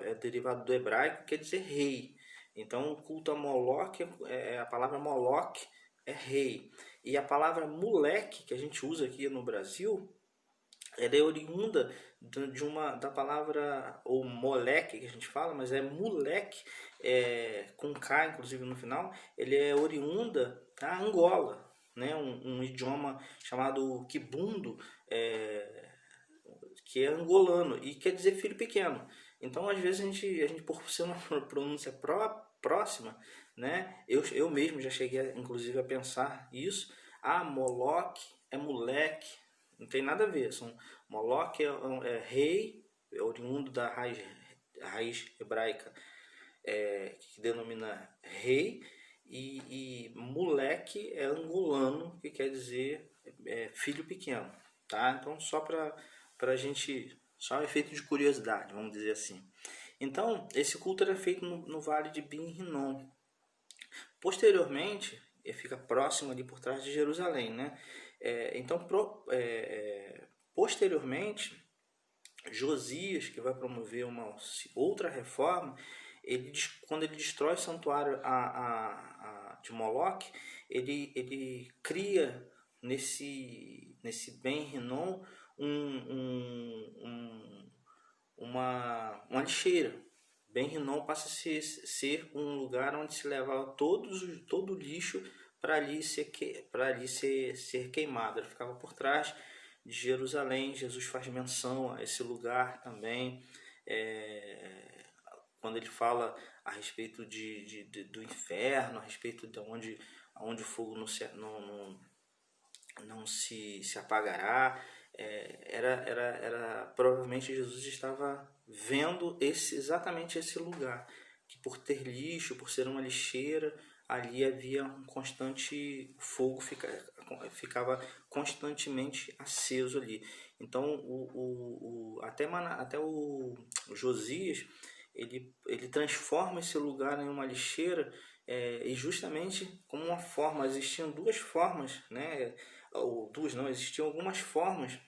é derivado do hebraico, quer dizer rei. Então, o culto a Moloque, a palavra Moloque é rei. E a palavra moleque, que a gente usa aqui no Brasil, ela é oriunda da palavra, ou moleque, que a gente fala, mas é moleque, com K, inclusive, no final. Ele é oriunda da Angola, né? Um idioma chamado Kibundo, que é angolano, e quer dizer filho pequeno. Então, às vezes, a gente por ser uma pronúncia próxima, né? Eu mesmo já cheguei, inclusive, a pensar isso. Moloque é moleque, não tem nada a ver. Moloque é rei, é oriundo da raiz hebraica, que denomina rei, e moleque é angolano, que quer dizer filho pequeno, tá? Então, só para a gente, só um efeito de curiosidade, vamos dizer assim. Então, esse culto era feito no vale de Ben-Hinnom. Posteriormente, fica próximo ali por trás de Jerusalém, né? Então, Posteriormente, Josias, que vai promover uma outra reforma, quando ele destrói o santuário de Moloque, ele cria nesse Ben-Hinnom uma lixeira. Ben-Hinnom passa a ser um lugar onde se levava todo o lixo para ali ser queimado. Ele ficava por trás de Jerusalém. Jesus faz menção a esse lugar também, quando ele fala a respeito do inferno, a respeito de onde o fogo não se apagará. Provavelmente Jesus estava vendo exatamente esse lugar, que por ter lixo, por ser uma lixeira, ali havia um constante fogo, ficava constantemente aceso ali. Então até o Josias ele transforma esse lugar em uma lixeira, e justamente como uma forma. Existiam duas formas, né? Ou duas não, existiam algumas formas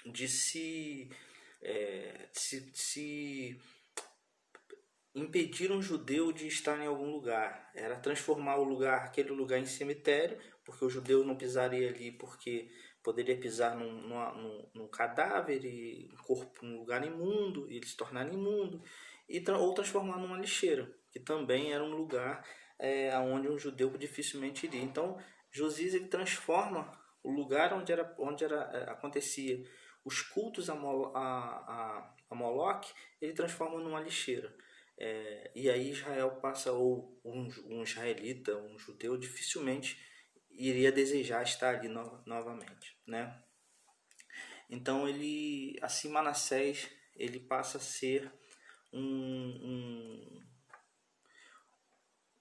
de se impedir um judeu de estar em algum lugar. Era transformar aquele lugar em cemitério, porque o judeu não pisaria ali, porque poderia pisar num cadáver, um lugar imundo, e ele se tornar imundo, ou transformar numa lixeira, que também era um lugar onde um judeu dificilmente iria. Então Josias ele transforma o lugar onde acontecia os cultos a Moloque, ele transforma numa lixeira. E aí Israel passa, ou um israelita, um judeu, dificilmente iria desejar estar ali novamente, né? Então assim Manassés ele passa a ser um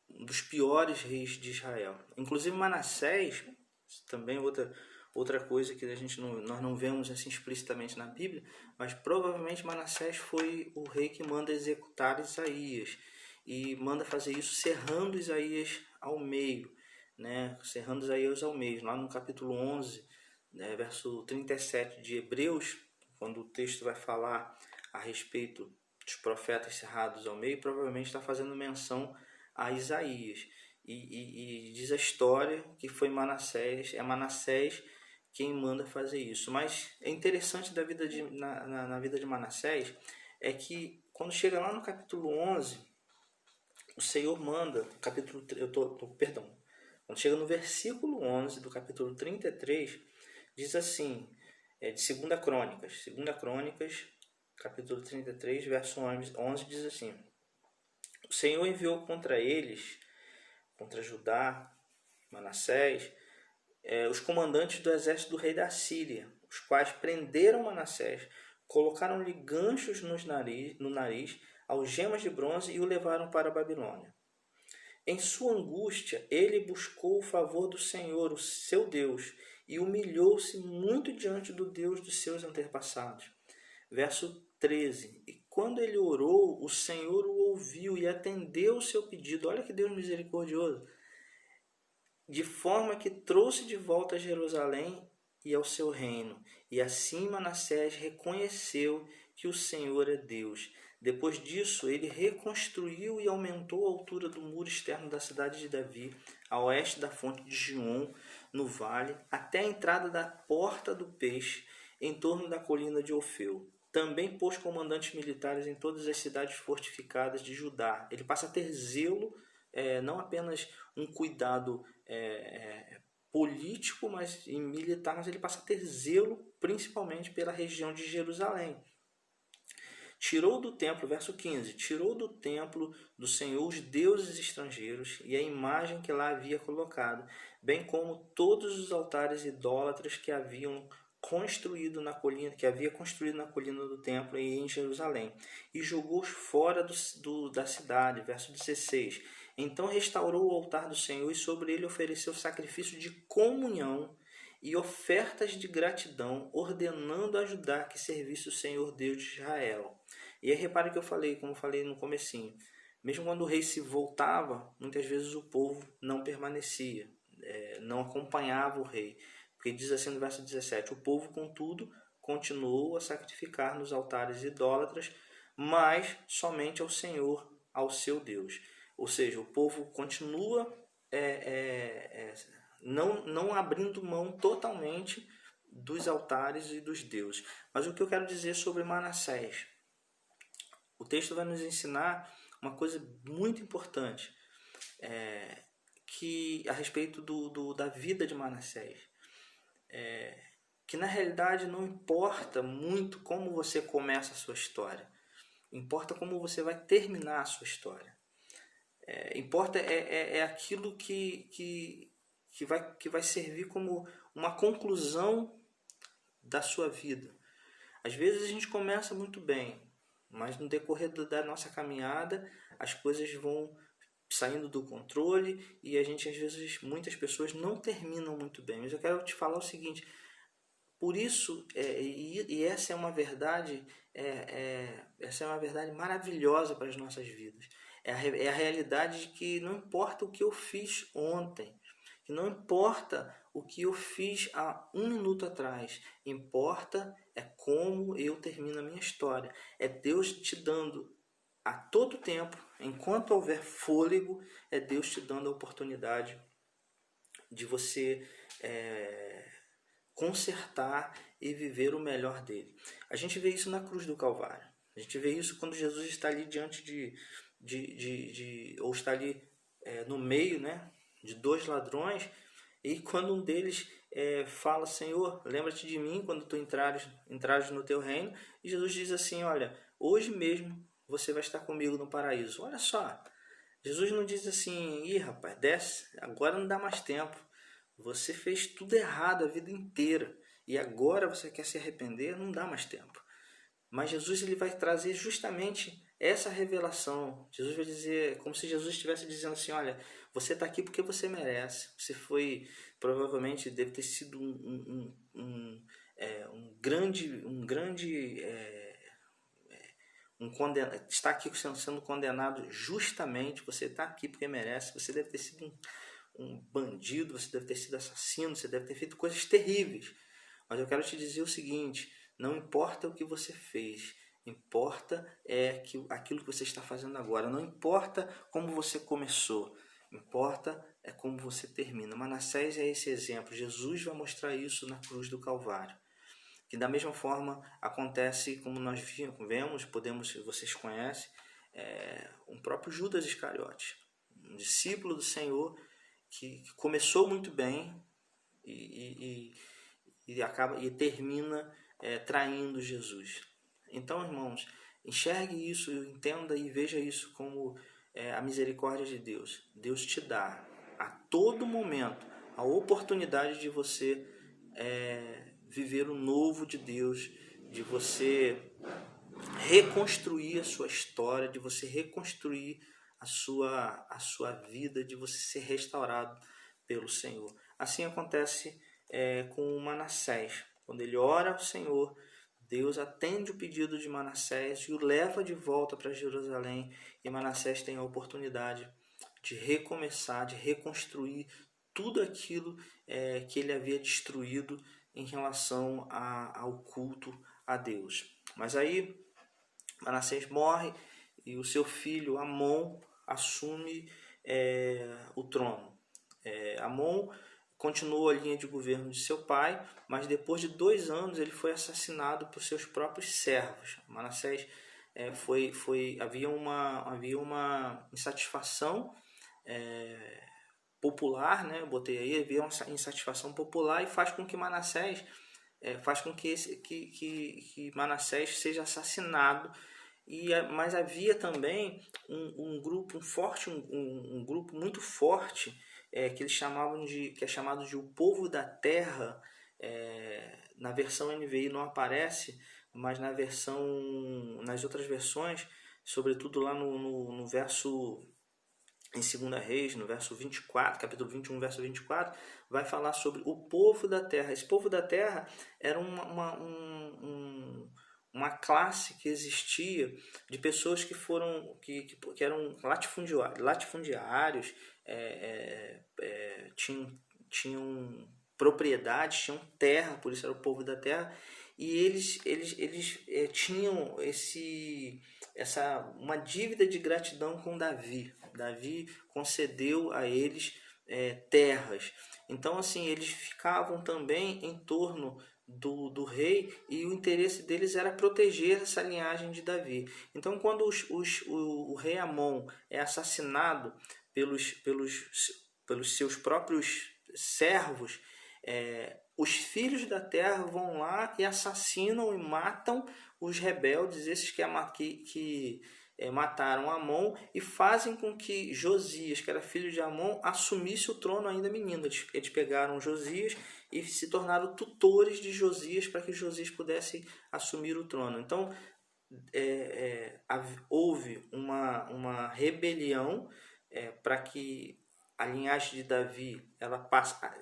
dos piores reis de Israel. Inclusive Manassés, também outra coisa que nós não vemos assim explicitamente na Bíblia, mas provavelmente Manassés foi o rei que manda executar Isaías, e manda fazer isso cerrando Isaías ao meio, né? Cerrando Isaías ao meio. Lá no capítulo 11, né, verso 37 de Hebreus, quando o texto vai falar a respeito dos profetas cerrados ao meio, provavelmente está fazendo menção a Isaías. E diz a história que foi Manassés quem manda fazer isso. Mas é interessante na vida de Manassés é que quando chega lá no capítulo 11, o Senhor manda, quando chega no versículo 11 do capítulo 33, diz assim, de 2 Crônicas, capítulo 33, verso 11, diz assim: o Senhor enviou contra eles, contra Judá, Manassés, os comandantes do exército do rei da Síria, os quais prenderam Manassés, colocaram-lhe ganchos no nariz, algemas de bronze, e o levaram para a Babilônia. Em sua angústia, ele buscou o favor do Senhor, o seu Deus, e humilhou-se muito diante do Deus dos seus antepassados. Verso 13. E quando ele orou, o Senhor o ouviu e atendeu o seu pedido. Olha que Deus misericordioso. De forma que trouxe de volta a Jerusalém e ao seu reino. E assim Manassés reconheceu que o Senhor é Deus. Depois disso, ele reconstruiu e aumentou a altura do muro externo da cidade de Davi, a oeste da fonte de Gion, no vale, até a entrada da porta do peixe, em torno da colina de Ofeu. Também pôs comandantes militares em todas as cidades fortificadas de Judá. Ele passa a ter zelo, não apenas um cuidado político, mas militar, mas ele passa a ter zelo principalmente pela região de Jerusalém. Tirou do templo, verso 15, tirou do templo do Senhor os deuses estrangeiros e a imagem que lá havia colocado, bem como todos os altares idólatras que havia construído na colina do templo e em Jerusalém, e jogou-os fora da cidade. Verso 16. Então restaurou o altar do Senhor e sobre ele ofereceu sacrifício de comunhão e ofertas de gratidão, ordenando a Judá que servisse o Senhor Deus de Israel. E aí repare que como eu falei no comecinho, mesmo quando o rei se voltava, muitas vezes o povo não permanecia, não acompanhava o rei, Porque diz assim no verso 17: o povo, contudo, continuou a sacrificar nos altares idólatras, mas somente ao Senhor, ao seu Deus. Ou seja, o povo continua não abrindo mão totalmente dos altares e dos deuses. Mas o que eu quero dizer sobre Manassés? O texto vai nos ensinar uma coisa muito importante que a respeito da vida de Manassés. Que na realidade não importa muito como você começa a sua história, importa como você vai terminar a sua história. Importa aquilo que vai servir como uma conclusão da sua vida. Às vezes a gente começa muito bem, mas no decorrer da nossa caminhada as coisas vão saindo do controle e a gente, às vezes, muitas pessoas não terminam muito bem. Mas eu quero te falar o seguinte: por isso, e essa é uma verdade, essa é uma verdade maravilhosa para as nossas vidas. É a realidade de que não importa o que eu fiz ontem, que não importa o que eu fiz há um minuto atrás, importa como eu termino a minha história. É Deus te dando a todo tempo, enquanto houver fôlego, é Deus te dando a oportunidade de você consertar e viver o melhor dele. A gente vê isso na cruz do Calvário. A gente vê isso quando Jesus está ali diante ou está ali no meio, né, de dois ladrões, e quando um deles fala: Senhor, lembra-te de mim quando tu entrares no teu reino. E Jesus diz assim: olha, hoje mesmo você vai estar comigo no paraíso. Olha só, Jesus não diz assim: ih, rapaz, desce, agora não dá mais tempo. Você fez tudo errado a vida inteira e agora você quer se arrepender, não dá mais tempo. Mas Jesus, ele vai trazer justamente essa revelação. Jesus vai dizer, como se Jesus estivesse dizendo assim: olha, você está aqui porque você merece. Você foi, provavelmente, deve ter sido um condenado, está aqui sendo condenado justamente. Você está aqui porque merece. Você deve ter sido um bandido, você deve ter sido assassino, você deve ter feito coisas terríveis. Mas eu quero te dizer o seguinte: não importa o que você fez, importa aquilo que você está fazendo agora. Não importa como você começou, importa como você termina. Manassés é esse exemplo. Jesus vai mostrar isso na cruz do Calvário. Que da mesma forma acontece, como nós vemos, vocês conhecem, um próprio Judas Iscariote, um discípulo do Senhor que começou muito bem e termina traindo Jesus. Então, irmãos, enxergue isso, entenda e veja isso como a misericórdia de Deus. Deus te dá a todo momento a oportunidade de você viver o novo de Deus, de você reconstruir a sua história, de você reconstruir a sua vida, de você ser restaurado pelo Senhor. Assim acontece com Manassés. Quando ele ora ao Senhor, Deus atende o pedido de Manassés e o leva de volta para Jerusalém. E Manassés tem a oportunidade de recomeçar, de reconstruir tudo aquilo que ele havia destruído em relação ao culto a Deus. Mas aí Manassés morre e o seu filho Amon assume o trono. Amon continuou a linha de governo de seu pai, mas depois de 2 anos ele foi assassinado por seus próprios servos. Manassés havia uma insatisfação popular, né? Eu botei aí, havia uma insatisfação popular e faz com que Manassés que Manassés seja assassinado. Mas havia também um grupo muito forte que eles chamavam que é chamado de o povo da terra. Na versão NVI não aparece, mas nas outras versões, sobretudo lá no verso em 2 Reis, no verso 24, capítulo 21, verso 24, vai falar sobre o povo da terra. Esse povo da terra era uma classe que existia de pessoas que eram latifundiários, tinham propriedades, tinham terra, por isso era o povo da terra, e eles tinham uma dívida de gratidão com Davi. Davi concedeu a eles terras. Então, assim, eles ficavam também em torno do rei, e o interesse deles era proteger essa linhagem de Davi. Então, quando o rei Amon é assassinado pelos seus próprios servos, os filhos da terra vão lá e assassinam e matam os rebeldes, esses que mataram Amon, e fazem com que Josias, que era filho de Amon, assumisse o trono ainda menino. Eles pegaram Josias e se tornaram tutores de Josias para que Josias pudesse assumir o trono. Então, houve uma rebelião para que a linhagem de Davi ela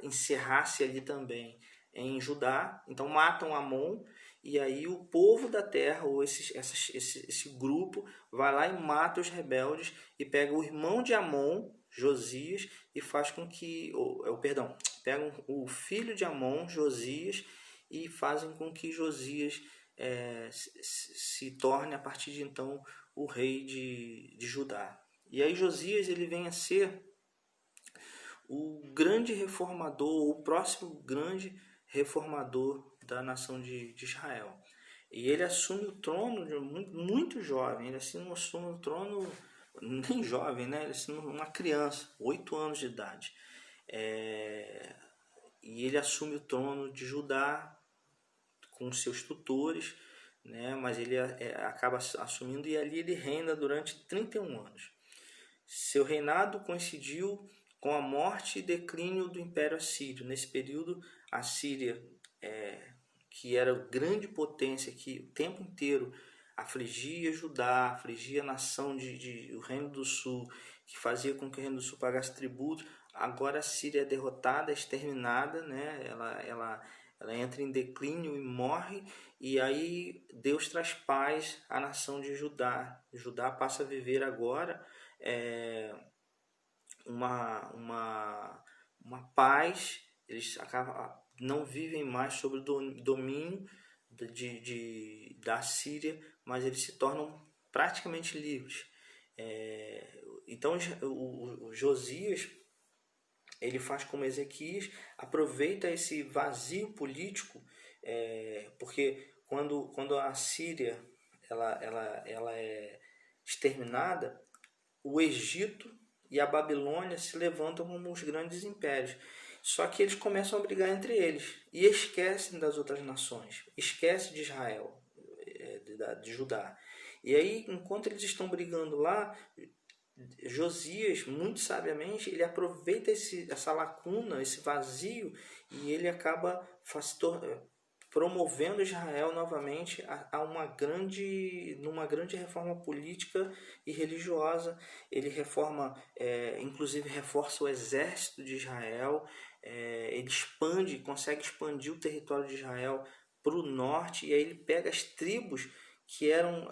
encerrasse ali também em Judá. Então matam Amon, e aí o povo da terra, ou esse grupo, vai lá e mata os rebeldes e pega o irmão de Amon, Josias, e faz com que, pegam o filho de Amon, Josias, e fazem com que Josias se torne a partir de então o rei de Judá. E aí Josias ele vem a ser o grande reformador, o próximo grande reformador da nação de Israel. E ele assume o trono muito jovem, ele assume o trono nem jovem, né? Ele assume uma criança, 8 anos de idade. E ele assume o trono de Judá com seus tutores, né? Mas ele acaba assumindo, e ali ele reina durante 31 anos. Seu reinado coincidiu com a morte e declínio do Império Assírio. Nesse período, a Síria, que era grande potência, que o tempo inteiro afligia Judá, afligia a nação o Reino do Sul, que fazia com que o Reino do Sul pagasse tributo. Agora a Síria é derrotada, exterminada, né? Ela entra em declínio e morre, e aí Deus traz paz à nação de Judá. Judá passa a viver agora uma paz. Eles não vivem mais sob o domínio da Síria, mas eles se tornam praticamente livres. Então o Josias ele faz como Ezequias, aproveita esse vazio político, porque quando a Síria ela é exterminada, o Egito e a Babilônia se levantam como os grandes impérios. Só que eles começam a brigar entre eles e esquecem das outras nações, esquecem de Israel, de Judá. E aí, enquanto eles estão brigando lá, Josias, muito sabiamente, ele aproveita essa lacuna, esse vazio, e ele acaba promovendo Israel novamente numa grande reforma política e religiosa. Ele inclusive reforça o exército de Israel, ele consegue expandir o território de Israel para o norte, e aí ele pega as tribos que eram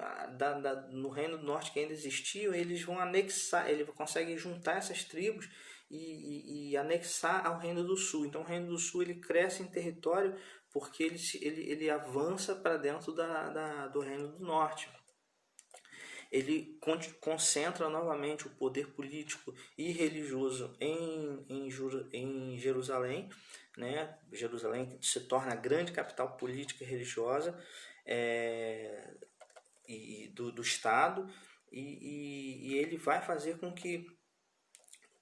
no Reino do Norte, que ainda existiam, eles vão anexar, ele consegue juntar essas tribos e anexar ao Reino do Sul. Então o Reino do Sul ele cresce em território porque ele avança para dentro do Reino do Norte. Ele concentra novamente o poder político e religioso em Jerusalém, né? Jerusalém se torna a grande capital política e religiosa do Estado, e ele vai fazer com que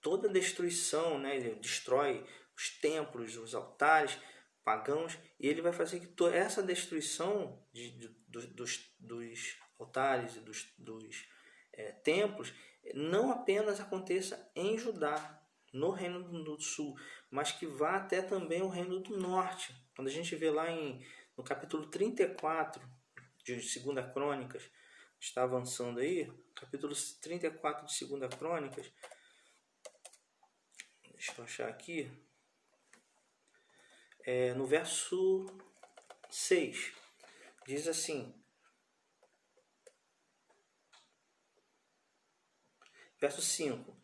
toda destruição, né? Ele destrói os templos, os altares pagãos, e ele vai fazer que toda essa destruição dos altares e dos templos não apenas aconteça em Judá, no Reino do Sul, mas que vá até também o Reino do Norte. Quando a gente vê lá no capítulo 34 de 2 Crônicas, está avançando aí, capítulo 34 de 2 Crônicas, deixa eu achar aqui, no verso 6, diz assim, verso 5,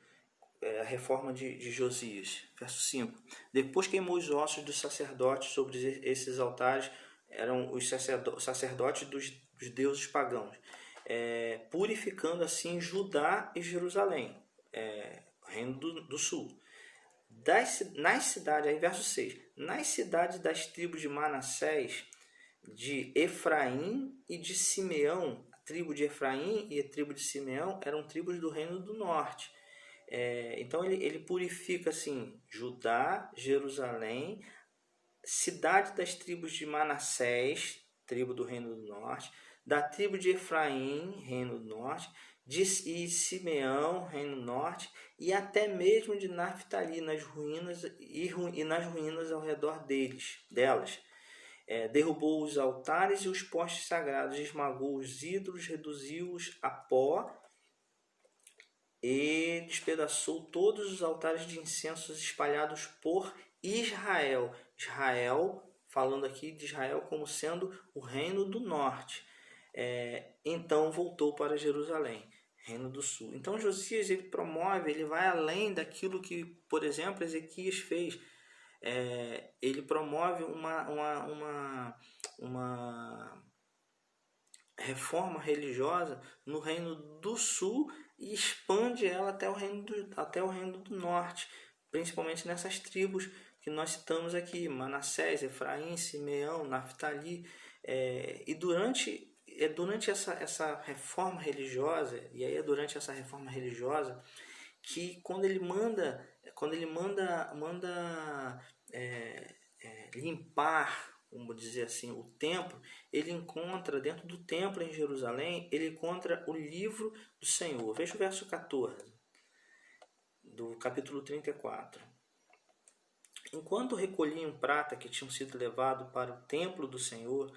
a reforma de Josias. Verso 5. Depois queimou os ossos dos sacerdotes sobre esses altares, eram os sacerdotes dos deuses pagãos, purificando assim Judá e Jerusalém, reino do sul. Nas cidades, aí verso 6, nas cidades das tribos de Manassés, de Efraim e de Simeão, a tribo de Efraim e a tribo de Simeão eram tribos do reino do norte. Então ele purifica assim Judá, Jerusalém, cidade das tribos de Manassés, tribo do reino do norte, da tribo de Efraim, reino do norte, e Simeão, reino do norte, e até mesmo de Naftali, nas ruínas e nas ruínas ao redor delas. Derrubou os altares e os postes sagrados, esmagou os ídolos, reduziu-os a pó e despedaçou todos os altares de incensos espalhados por Israel. Israel, falando aqui de Israel como sendo o reino do norte. Então voltou para Jerusalém, reino do sul. Então Josias ele promove, ele vai além daquilo que, por exemplo, Ezequias fez. Ele promove uma reforma religiosa no reino do sul e expande ela até o reino do norte, principalmente nessas tribos que nós citamos aqui, Manassés, Efraim, Simeão, Naftali. E durante essa reforma religiosa, e aí é durante essa reforma religiosa que quando ele manda limpar, vamos dizer assim, o templo, ele encontra dentro do templo em Jerusalém, ele encontra o livro do Senhor. Veja o verso 14 do capítulo 34. Enquanto recolhiam prata que tinham sido levado para o templo do Senhor,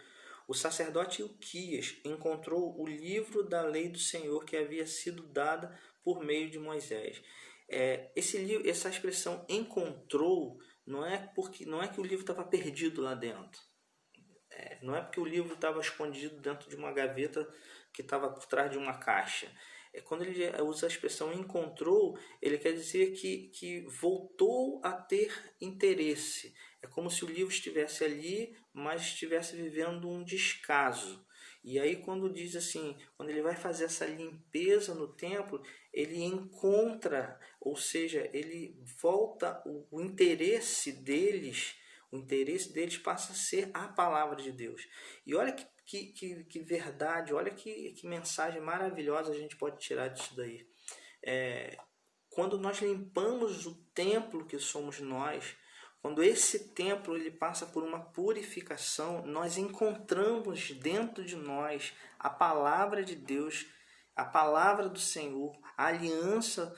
o sacerdote Ilquias encontrou o livro da lei do Senhor que havia sido dada por meio de Moisés. Essa expressão encontrou não é que o livro estava perdido lá dentro. Não é porque o livro estava escondido dentro de uma gaveta que estava por trás de uma caixa. Quando ele usa a expressão encontrou, ele quer dizer que voltou a ter interesse. É como se o livro estivesse ali, mas estivesse vivendo um descaso. E aí quando diz assim, quando ele vai fazer essa limpeza no templo, ele encontra, ou seja, ele volta o interesse deles passa a ser a palavra de Deus. E olha que verdade, olha que mensagem maravilhosa a gente pode tirar disso daí. Quando nós limpamos o templo que somos nós, quando esse templo ele passa por uma purificação, nós encontramos dentro de nós a palavra de Deus, a palavra do Senhor, a aliança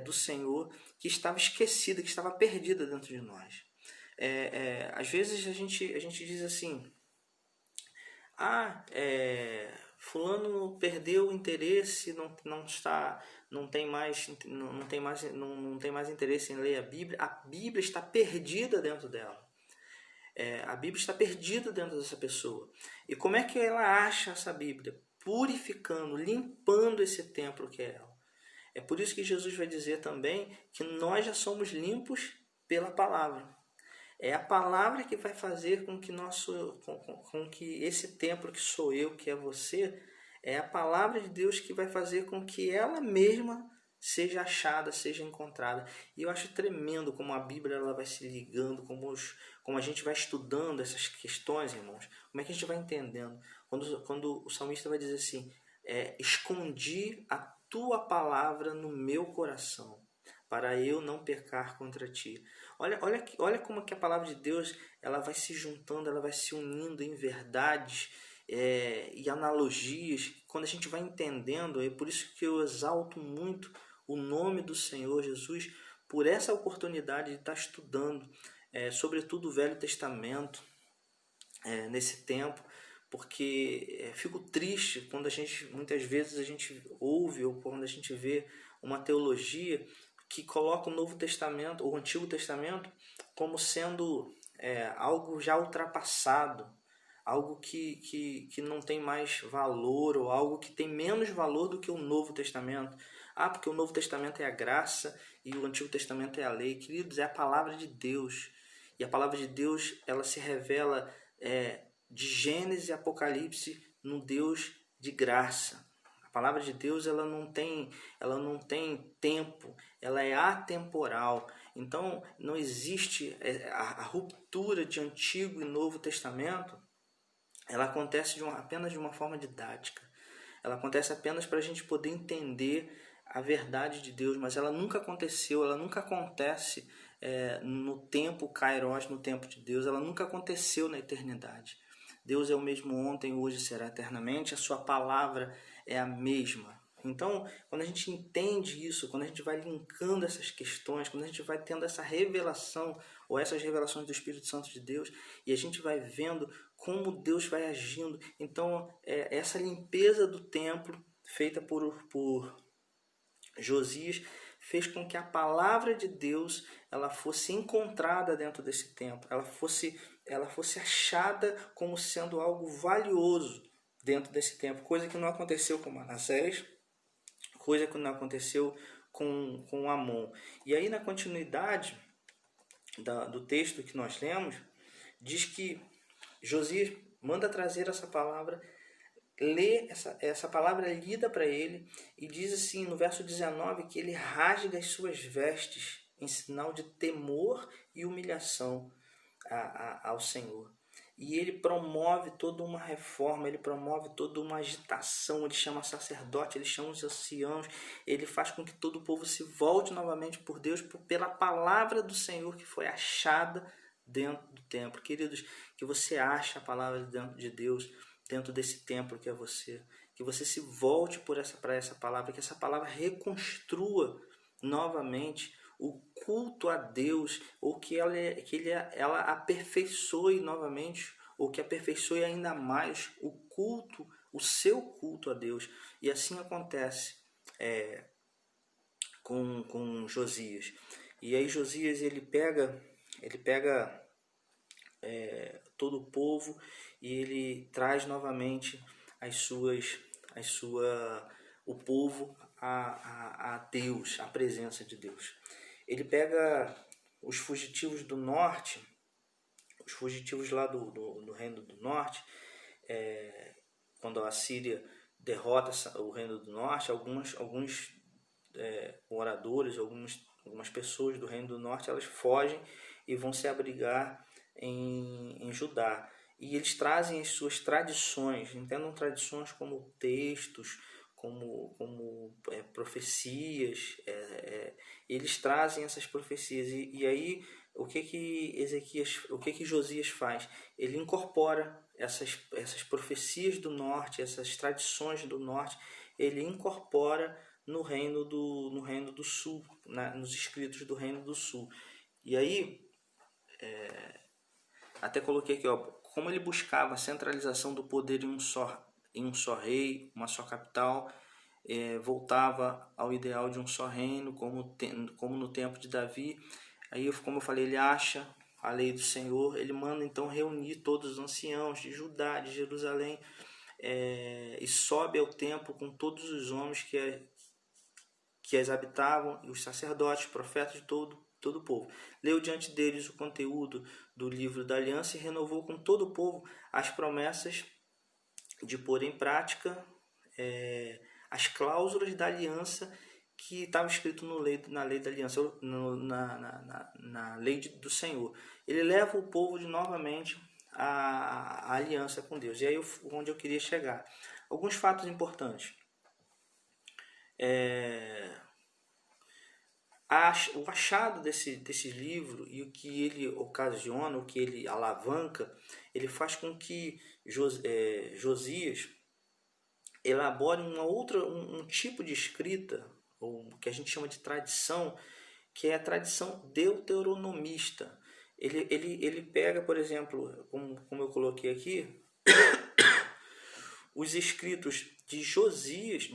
do Senhor que estava esquecida, que estava perdida dentro de nós. Às vezes a gente diz assim, fulano perdeu o interesse, não tem mais interesse em ler a Bíblia. A Bíblia está perdida dentro dela. A Bíblia está perdida dentro dessa pessoa. E como é que ela acha essa Bíblia? Purificando, limpando esse templo que é ela. É por isso que Jesus vai dizer também que nós já somos limpos pela palavra. É a palavra que vai fazer com que esse templo que sou eu, que é você, é a palavra de Deus que vai fazer com que ela mesma seja achada, seja encontrada. E eu acho tremendo como a Bíblia ela vai se ligando, como a gente vai estudando essas questões, irmãos. Como é que a gente vai entendendo? Quando o salmista vai dizer assim, escondi a tua palavra no meu coração, para eu não pecar contra ti. Olha como que a palavra de Deus ela vai se juntando, ela vai se unindo em verdades e analogias. Quando a gente vai entendendo, é por isso que eu exalto muito o nome do Senhor Jesus, por essa oportunidade de estar estudando, sobretudo o Velho Testamento, nesse tempo, porque fico triste quando muitas vezes a gente ouve ou quando a gente vê uma teologia que coloca o Novo Testamento, o Antigo Testamento, como sendo algo já ultrapassado, algo que não tem mais valor, ou algo que tem menos valor do que o Novo Testamento. Ah, porque o Novo Testamento é a graça e o Antigo Testamento é a lei. Queridos, é a palavra de Deus. E a palavra de Deus, ela se revela de Gênesis e Apocalipse no Deus de graça. A palavra de Deus, ela não tem tempo, ela é atemporal. Então, não existe a ruptura de Antigo e Novo Testamento. Ela acontece apenas de uma forma didática. Ela acontece apenas para a gente poder entender a verdade de Deus, mas ela nunca aconteceu, ela nunca acontece no tempo Kairos, no tempo de Deus, ela nunca aconteceu na eternidade. Deus é o mesmo ontem, hoje e será eternamente, a sua palavra é a mesma. Então, quando a gente entende isso, quando a gente vai linkando essas questões, quando a gente vai tendo essa revelação, ou essas revelações do Espírito Santo de Deus, e a gente vai vendo como Deus vai agindo, então essa limpeza do templo, feita por Josias, fez com que a palavra de Deus ela fosse encontrada dentro desse templo, ela fosse achada como sendo algo valioso dentro desse templo, coisa que não aconteceu com Manassés, coisa que não aconteceu com Amon. E aí, na continuidade do texto que nós lemos, diz que Josias manda trazer essa palavra, lê essa palavra lida para ele, e diz assim no verso 19 que ele rasga as suas vestes em sinal de temor e humilhação ao Senhor. E ele promove toda uma reforma, ele promove toda uma agitação, ele chama sacerdote, ele chama os anciãos, ele faz com que todo o povo se volte novamente por Deus, pela palavra do Senhor que foi achada dentro do templo. Queridos, que você ache a palavra dentro de Deus, dentro desse templo que é você. Que você se volte para essa palavra, que essa palavra reconstrua novamente o culto a Deus, ou que ela aperfeiçoe novamente, ou que aperfeiçoe ainda mais o culto, o seu culto a Deus. E assim acontece com Josias. E aí Josias ele pega todo o povo e ele traz novamente o povo a Deus, a presença de Deus. Ele pega os fugitivos do norte, os fugitivos lá do reino do norte, quando a Assíria derrota o reino do norte, alguns moradores, algumas pessoas do reino do norte, elas fogem e vão se abrigar em Judá. E eles trazem as suas tradições, entendam tradições como textos, como profecias, eles trazem essas profecias. E aí o que Josias faz? Ele incorpora essas profecias do norte, essas tradições do norte, ele incorpora no reino do sul, nos escritos do reino do sul. E aí, até coloquei aqui, como ele buscava a centralização do poder em um só rei, uma só capital, voltava ao ideal de um só reino, como no tempo de Davi. Aí, como eu falei, ele acha a lei do Senhor, ele manda então reunir todos os anciãos de Judá, de Jerusalém, e sobe ao templo com todos os homens que as habitavam, e os sacerdotes, profetas de todo o povo. Leu diante deles o conteúdo do livro da aliança e renovou com todo o povo as promessas de pôr em prática as cláusulas da aliança que estava escrito na lei da aliança, na lei do Senhor. Ele leva o povo novamente à aliança com Deus. E aí onde eu queria chegar. Alguns fatos importantes. O achado desse livro e o que ele ocasiona, o que ele alavanca, ele faz com que Josias elabore um tipo de escrita, ou que a gente chama de tradição, que é a tradição deuteronomista. Ele pega, por exemplo, como eu coloquei aqui, os escritos de Josias,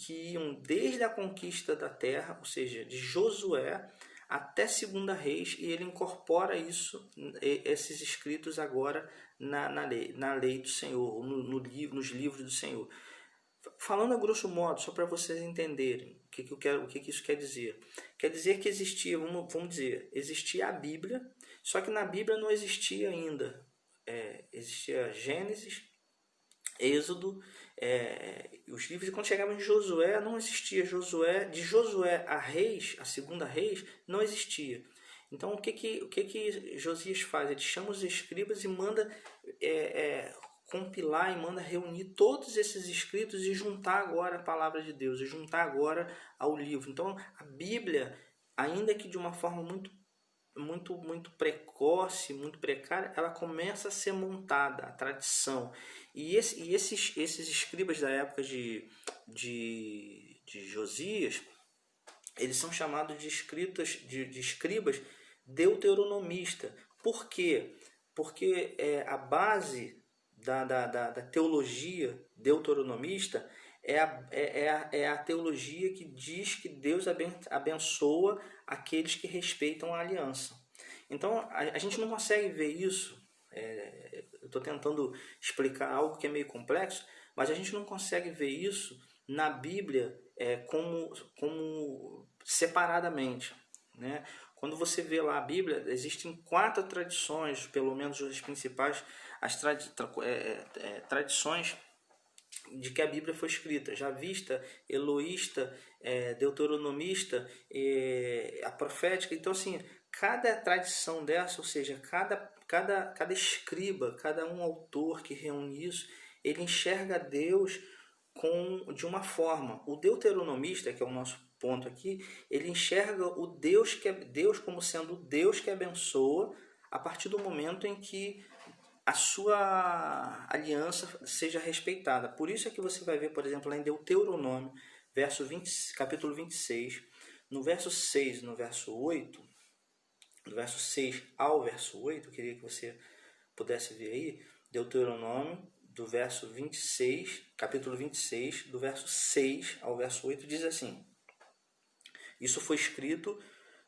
que iam desde a conquista da terra, ou seja, de Josué até 2 Reis, e ele incorpora esses escritos agora na lei do Senhor, nos livros do Senhor. Falando a grosso modo, só para vocês entenderem o que isso quer dizer. Quer dizer que existia, vamos dizer, existia a Bíblia, só que na Bíblia não existia ainda. Existia Gênesis, Êxodo, os livros. Quando chegavam em Josué, não existia Josué. De Josué a Reis, a segunda Reis, não existia. Então, o que Josias faz? Ele chama os escribas e manda compilar e manda reunir todos esses escritos e juntar agora a palavra de Deus, e juntar agora ao livro. Então, a Bíblia, ainda que de uma forma muito precoce, muito precária, ela começa a ser montada, a tradição. E esses escribas da época de Josias, eles são chamados de escribas deuteronomistas. Por quê? Porque a base da teologia deuteronomista é a teologia que diz que Deus abençoa aqueles que respeitam a aliança. Então, a gente não consegue ver isso. Eu estou tentando explicar algo que é meio complexo, mas a gente não consegue ver isso na Bíblia como separadamente, né? Quando você vê lá a Bíblia, existem 4 tradições, pelo menos as principais, as tradições de que a Bíblia foi escrita: javista, eloísta, deuteronomista, a profética. Então, assim, cada tradição dessa, ou seja, cada escriba, cada um autor que reúne isso, ele enxerga Deus de uma forma. O deuteronomista, que é o nosso ponto aqui, ele enxerga o Deus como sendo o Deus que abençoa a partir do momento em que a sua aliança seja respeitada. Por isso é que você vai ver, por exemplo, lá em Deuteronômio, capítulo 26, no verso 6 e no verso 8, do verso 6 ao verso 8, eu queria que você pudesse ver aí, Deuteronômio, do verso 26, capítulo 26, do verso 6 ao verso 8, diz assim: isso foi escrito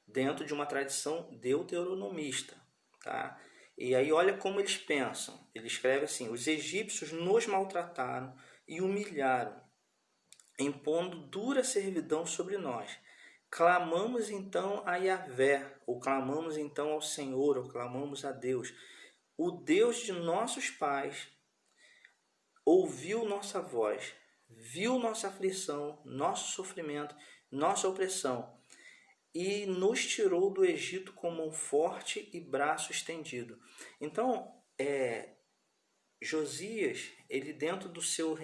dentro de uma tradição deuteronomista, tá? E aí olha como eles pensam. Ele escreve assim: os egípcios nos maltrataram e humilharam, impondo dura servidão sobre nós. Clamamos então a Yahvé, ou clamamos então ao Senhor, ou clamamos a Deus. O Deus de nossos pais ouviu nossa voz, viu nossa aflição, nosso sofrimento, nossa opressão, e nos tirou do Egito com mão forte e braço estendido. Então, Josias, ele dentro do seu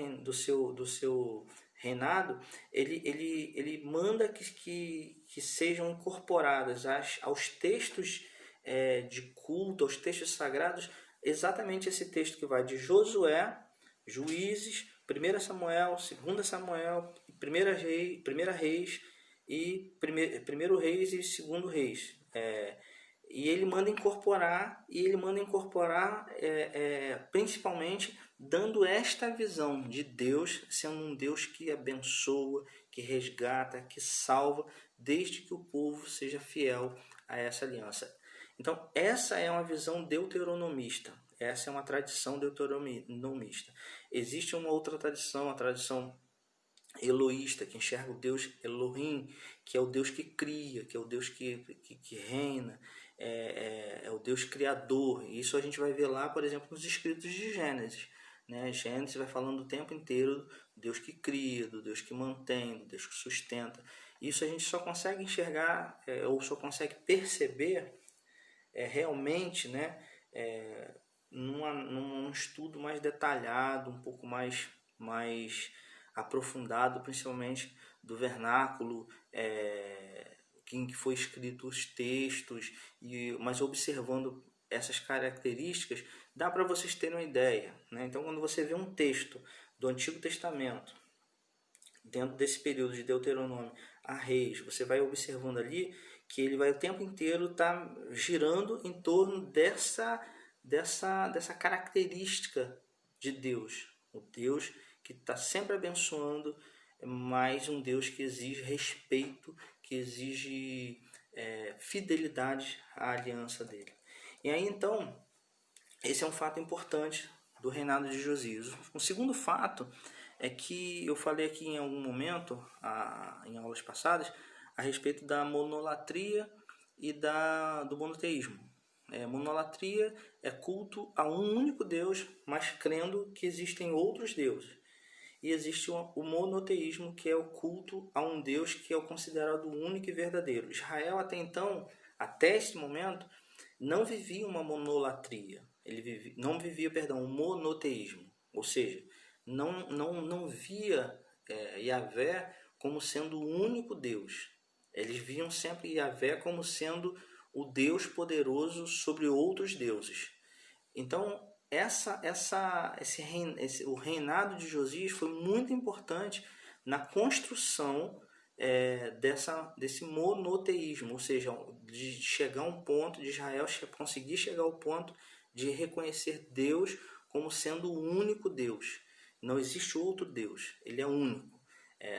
reinado, ele manda que sejam incorporadas aos textos de culto, aos textos sagrados, exatamente esse texto que vai de Josué, Juízes, 1 Samuel, 2 Samuel, 1 Reis e 1 Reis e 2 Reis. E ele manda incorporar, principalmente dando esta visão de Deus sendo um Deus que abençoa, que resgata, que salva, desde que o povo seja fiel a essa aliança. Então, essa é uma visão deuteronomista, essa é uma tradição deuteronomista. Existe uma outra tradição, a tradição eloísta, que enxerga o Deus Elohim, que é o Deus que cria, que é o Deus que reina, é o Deus criador. E isso a gente vai ver lá, por exemplo, nos escritos de Gênesis. Né? Gênesis vai falando o tempo inteiro do Deus que cria, do Deus que mantém, do Deus que sustenta. Isso a gente só consegue enxergar, ou só consegue perceber realmente, né? Num estudo mais detalhado, um pouco mais aprofundado, principalmente do vernáculo, em que foi escrito os textos, mas observando essas características, dá para vocês terem uma ideia. Né? Então, quando você vê um texto do Antigo Testamento, dentro desse período de Deuteronômio a Reis, você vai observando ali que ele vai o tempo inteiro estar girando em torno dessa característica de Deus. O Deus que está sempre abençoando, mas um Deus que exige respeito, que exige fidelidade à aliança dele. E aí então, esse é um fato importante do reinado de Josias. Um segundo fato é que eu falei aqui em algum momento, em aulas passadas, a respeito da monolatria e do monoteísmo. Monolatria é culto a um único Deus, mas crendo que existem outros deuses. E existe o monoteísmo, que é o culto a um Deus que é o considerado único e verdadeiro. Israel até então, até esse momento, não vivia uma monolatria. Não vivia, um monoteísmo. Ou seja, não via Yahvé como sendo o único Deus. Eles viam sempre Yahvé como sendo o Deus poderoso sobre outros deuses. Então, o reinado de Josias foi muito importante na construção desse monoteísmo, ou seja, de chegar a um ponto, de Israel conseguir chegar ao ponto de reconhecer Deus como sendo o único Deus. Não existe outro Deus, ele é único.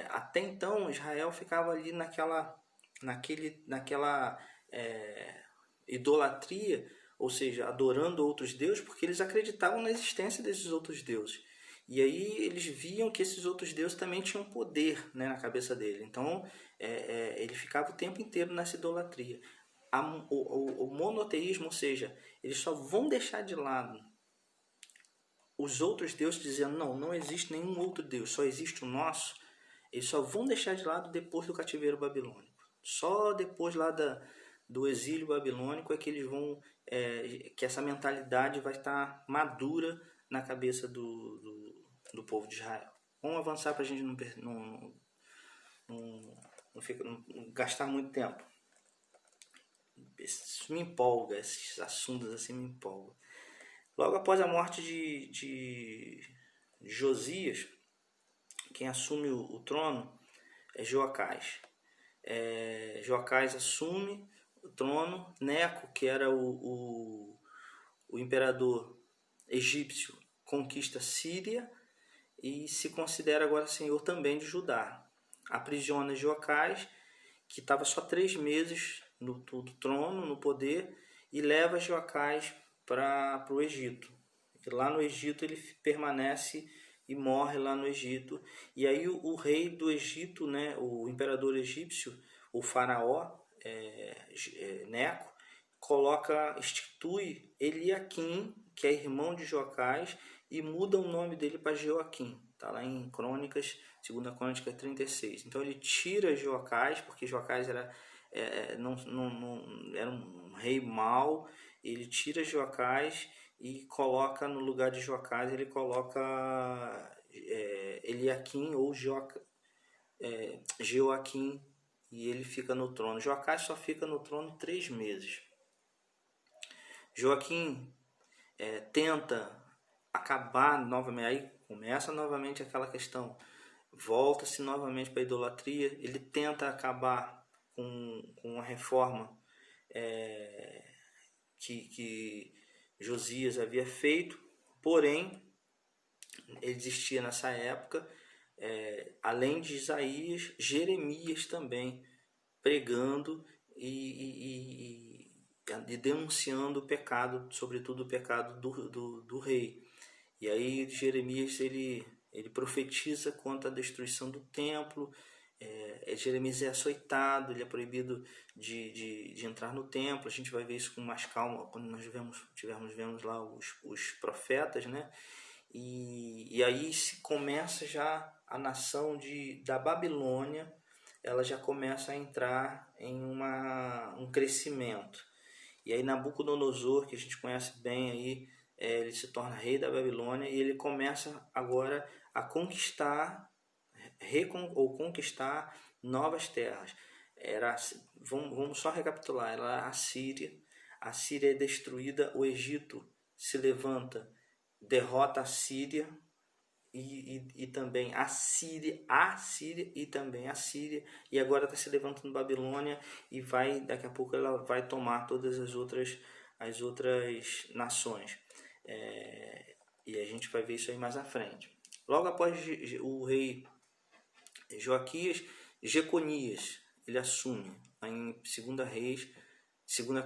Até então, Israel ficava ali naquela idolatria, ou seja, adorando outros deuses, porque eles acreditavam na existência desses outros deuses. E aí eles viam que esses outros deuses também tinham poder, né, na cabeça dele. Então ele ficava o tempo inteiro nessa idolatria. O monoteísmo, ou seja, eles só vão deixar de lado os outros deuses, dizendo não existe nenhum outro Deus, só existe o nosso. Eles só vão deixar de lado depois do cativeiro babilônico. Só depois lá do exílio babilônico é que eles vão, que essa mentalidade vai estar madura na cabeça do povo de Israel. Vamos avançar para a gente não gastar muito tempo. Isso me empolga, esses assuntos assim me empolgam. Logo após a morte de Josias, quem assume o trono é Joacás. Joacás assume o trono. Neco, que era o imperador egípcio, conquista Síria e se considera agora senhor também de Judá. Aprisiona Joacás, que estava só 3 meses no trono, no poder, e leva Joacás para o Egito. E lá no Egito ele permanece e morre lá no Egito. E aí o rei do Egito, né, o imperador egípcio, o faraó Neco, institui Eliaquim, que é irmão de Joacás, e muda o nome dele para Joaquim. Está lá em Crônicas, 2 Crônica 36. Então ele tira Joacás, porque Joacás era um rei mau. Ele tira Joacás e coloca no lugar de Joacás, ele coloca Eliaquim ou Joaquim, e ele fica no trono. Joacás só fica no trono 3 meses. Joaquim tenta acabar novamente, aí começa novamente aquela questão, volta-se novamente para a idolatria. Ele tenta acabar com a reforma que Josias havia feito, porém existia nessa época, além de Isaías, Jeremias também pregando e denunciando o pecado, sobretudo o pecado do rei. E aí Jeremias ele profetiza contra a destruição do templo. Jeremias é açoitado, ele é proibido de entrar no templo. A gente vai ver isso com mais calma quando nós estivermos vendo lá os profetas, né? E aí se começa já a nação da Babilônia, ela já começa a entrar em um crescimento. E aí Nabucodonosor, que a gente conhece bem aí, ele se torna rei da Babilônia e ele começa agora a conquistar novas terras. Vamos só recapitular, era a Síria. A Síria é destruída, o Egito se levanta, derrota a Síria e também a Síria e também a Síria, e agora está se levantando Babilônia e daqui a pouco ela vai tomar todas as outras nações. E a gente vai ver isso aí mais à frente. Logo após o rei Joaquias, Jeconias, ele assume em 2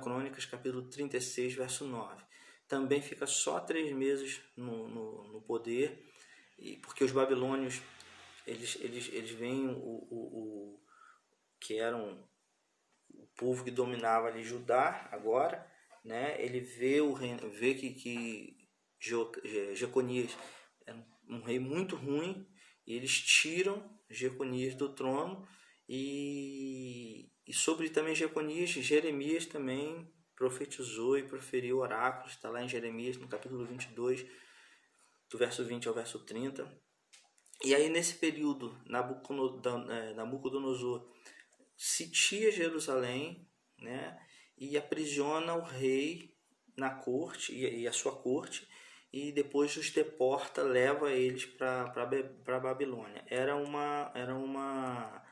Crônicas, capítulo 36, verso 9. Também fica só 3 meses no poder. e porque os babilônios eles veem que eram o povo que dominava ali Judá agora, né? Ele vê o reino, vê que Jeconias era um rei muito ruim, e eles tiram Jeconias do trono, e sobre também Jeconias, Jeremias também profetizou e proferiu oráculos, está lá em Jeremias, no capítulo 22, do verso 20 ao verso 30. E aí nesse período, Nabucodonosor sitia Jerusalém, né, e aprisiona o rei na corte e a sua corte, e depois os deporta, leva eles para a Babilônia. Era uma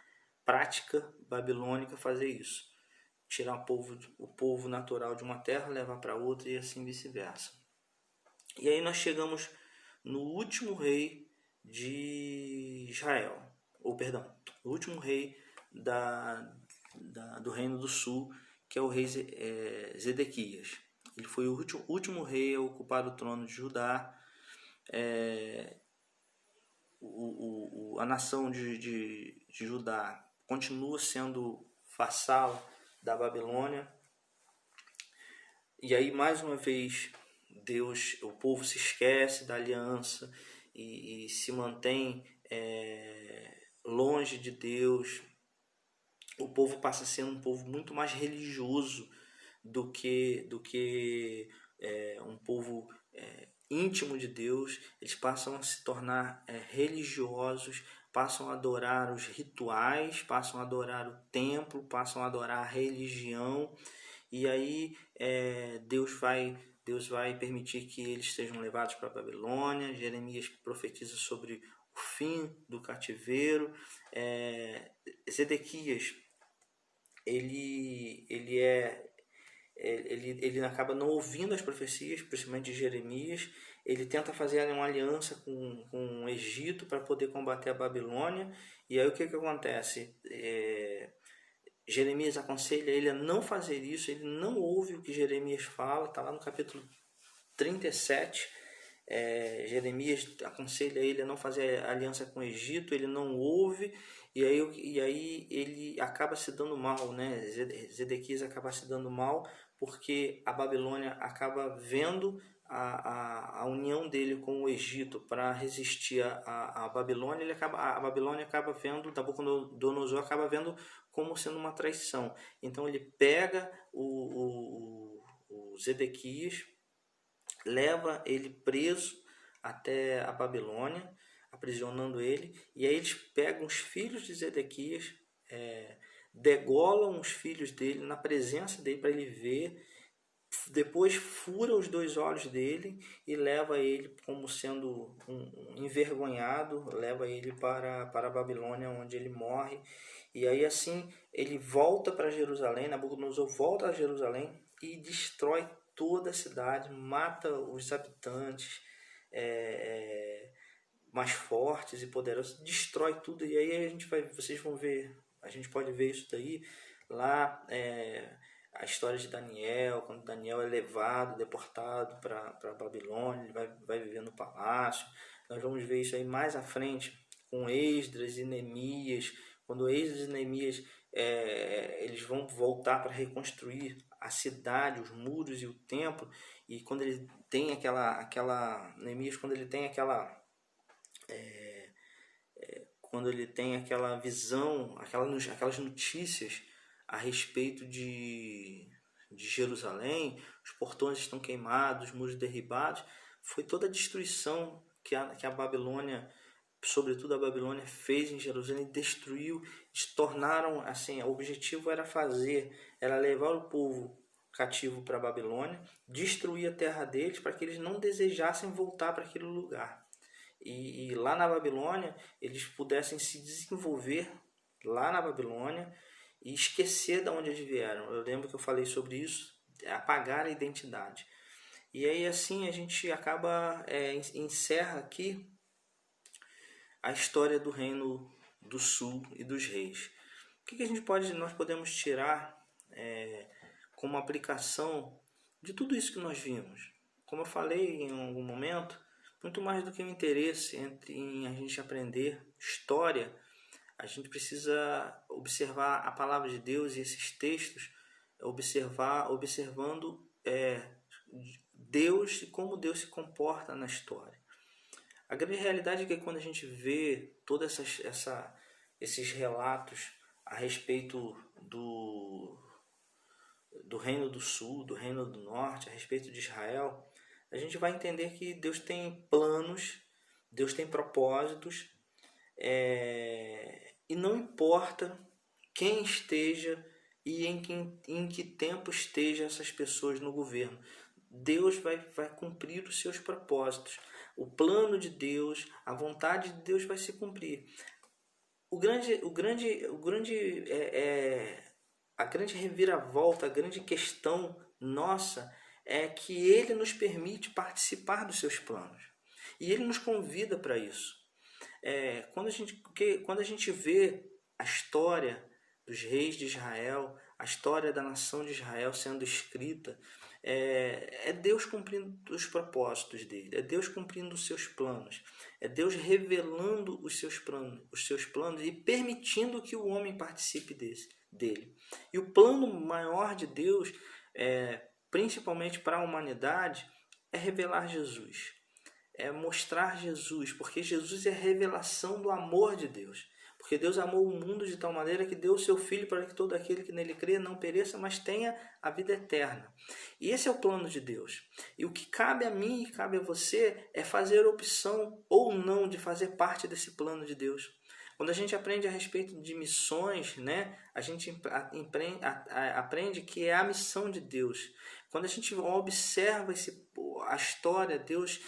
prática babilônica fazer isso, tirar o povo natural de uma terra, levar para outra e assim vice-versa. E aí nós chegamos no último rei de Israel, ou perdão, o último rei do Reino do Sul, que é o rei Zedequias. Ele foi o último rei a ocupar o trono de Judá. A nação de Judá continua sendo vassala da Babilônia. E aí, mais uma vez, o povo se esquece da aliança e se mantém longe de Deus. O povo passa a ser um povo muito mais religioso do que um povo íntimo de Deus. Eles passam a se tornar religiosos, passam a adorar os rituais, passam a adorar o templo, passam a adorar a religião. E aí Deus vai permitir que eles sejam levados para a Babilônia. Jeremias profetiza sobre o fim do cativeiro. Zedequias ele acaba não ouvindo as profecias, principalmente de Jeremias. Ele tenta fazer uma aliança com o Egito para poder combater a Babilônia. E aí o que acontece? Jeremias aconselha ele a não fazer isso, ele não ouve o que Jeremias fala, está lá no capítulo 37. Jeremias aconselha ele a não fazer aliança com o Egito, ele não ouve, e aí ele acaba se dando mal, né? Zedequias acaba se dando mal, porque a Babilônia acaba vendo a união dele com o Egito para resistir à Babilônia. A Babilônia acaba vendo, Nabucodonosor acaba vendo como sendo uma traição. Então ele pega o Zedequias, leva ele preso até a Babilônia, aprisionando ele, e aí eles pegam os filhos de Zedequias, degolam os filhos dele na presença dele para ele ver, depois fura os 2 olhos dele e leva ele como sendo envergonhado, leva ele para a Babilônia, onde ele morre. E aí assim ele volta para Jerusalém, Nabucodonosor volta a Jerusalém e destrói toda a cidade, mata os habitantes mais fortes e poderosos, destrói tudo. E aí vocês vão ver, a gente pode ver isso daí lá, a história de Daniel, quando Daniel é levado, deportado para a Babilônia, ele vai viver no palácio. Nós vamos ver isso aí mais à frente com Esdras e Neemias, quando Esdras e Neemias eles vão voltar para reconstruir a cidade, os muros e o templo. E quando ele tem Neemias, quando ele tem aquela visão, aquelas notícias a respeito de Jerusalém, os portões estão queimados, os muros derribados, foi toda a destruição que a Babilônia, sobretudo a Babilônia, fez em Jerusalém, destruiu, se tornaram assim, o objetivo era levar o povo cativo para a Babilônia, destruir a terra deles para que eles não desejassem voltar para aquele lugar. E lá na Babilônia eles pudessem se desenvolver lá na Babilônia e esquecer de onde eles vieram. Eu lembro que eu falei sobre isso, apagar a identidade. E aí assim a gente acaba, encerra aqui a história do Reino do Sul e dos reis. O que nós podemos tirar como aplicação de tudo isso que nós vimos? Como eu falei em algum momento, muito mais do que o interesse em a gente aprender história, a gente precisa observar a palavra de Deus e esses textos, observando Deus e como Deus se comporta na história. A grande realidade é que quando a gente vê todos esses relatos a respeito do Reino do Sul, do Reino do Norte, a respeito de Israel, a gente vai entender que Deus tem planos, Deus tem propósitos, e não importa quem esteja e em que tempo esteja essas pessoas no governo. Deus vai cumprir os seus propósitos. O plano de Deus, a vontade de Deus vai se cumprir. A grande reviravolta, a grande questão nossa é que Ele nos permite participar dos seus planos. E Ele nos convida para isso. Quando a gente vê a história dos reis de Israel, a história da nação de Israel sendo escrita, é Deus cumprindo os propósitos dele, é Deus cumprindo os seus planos, é Deus revelando os seus planos e permitindo que o homem participe dele. E o plano maior de Deus, principalmente para a humanidade, é revelar Jesus, é mostrar Jesus, porque Jesus é a revelação do amor de Deus. Porque Deus amou o mundo de tal maneira que deu o seu Filho para que todo aquele que nele crê não pereça, mas tenha a vida eterna. E esse é o plano de Deus. E o que cabe a mim e cabe a você é fazer opção ou não de fazer parte desse plano de Deus. Quando a gente aprende a respeito de missões, né, a gente aprende que é a missão de Deus. Quando a gente observa a história, Deus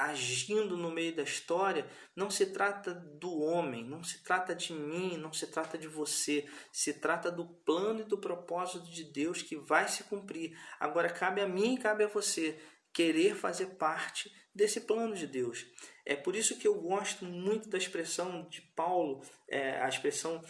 agindo no meio da história, não se trata do homem, não se trata de mim, não se trata de você, se trata do plano e do propósito de Deus que vai se cumprir. Agora cabe a mim e cabe a você querer fazer parte desse plano de Deus. É por isso que eu gosto muito da expressão de Paulo, a expressão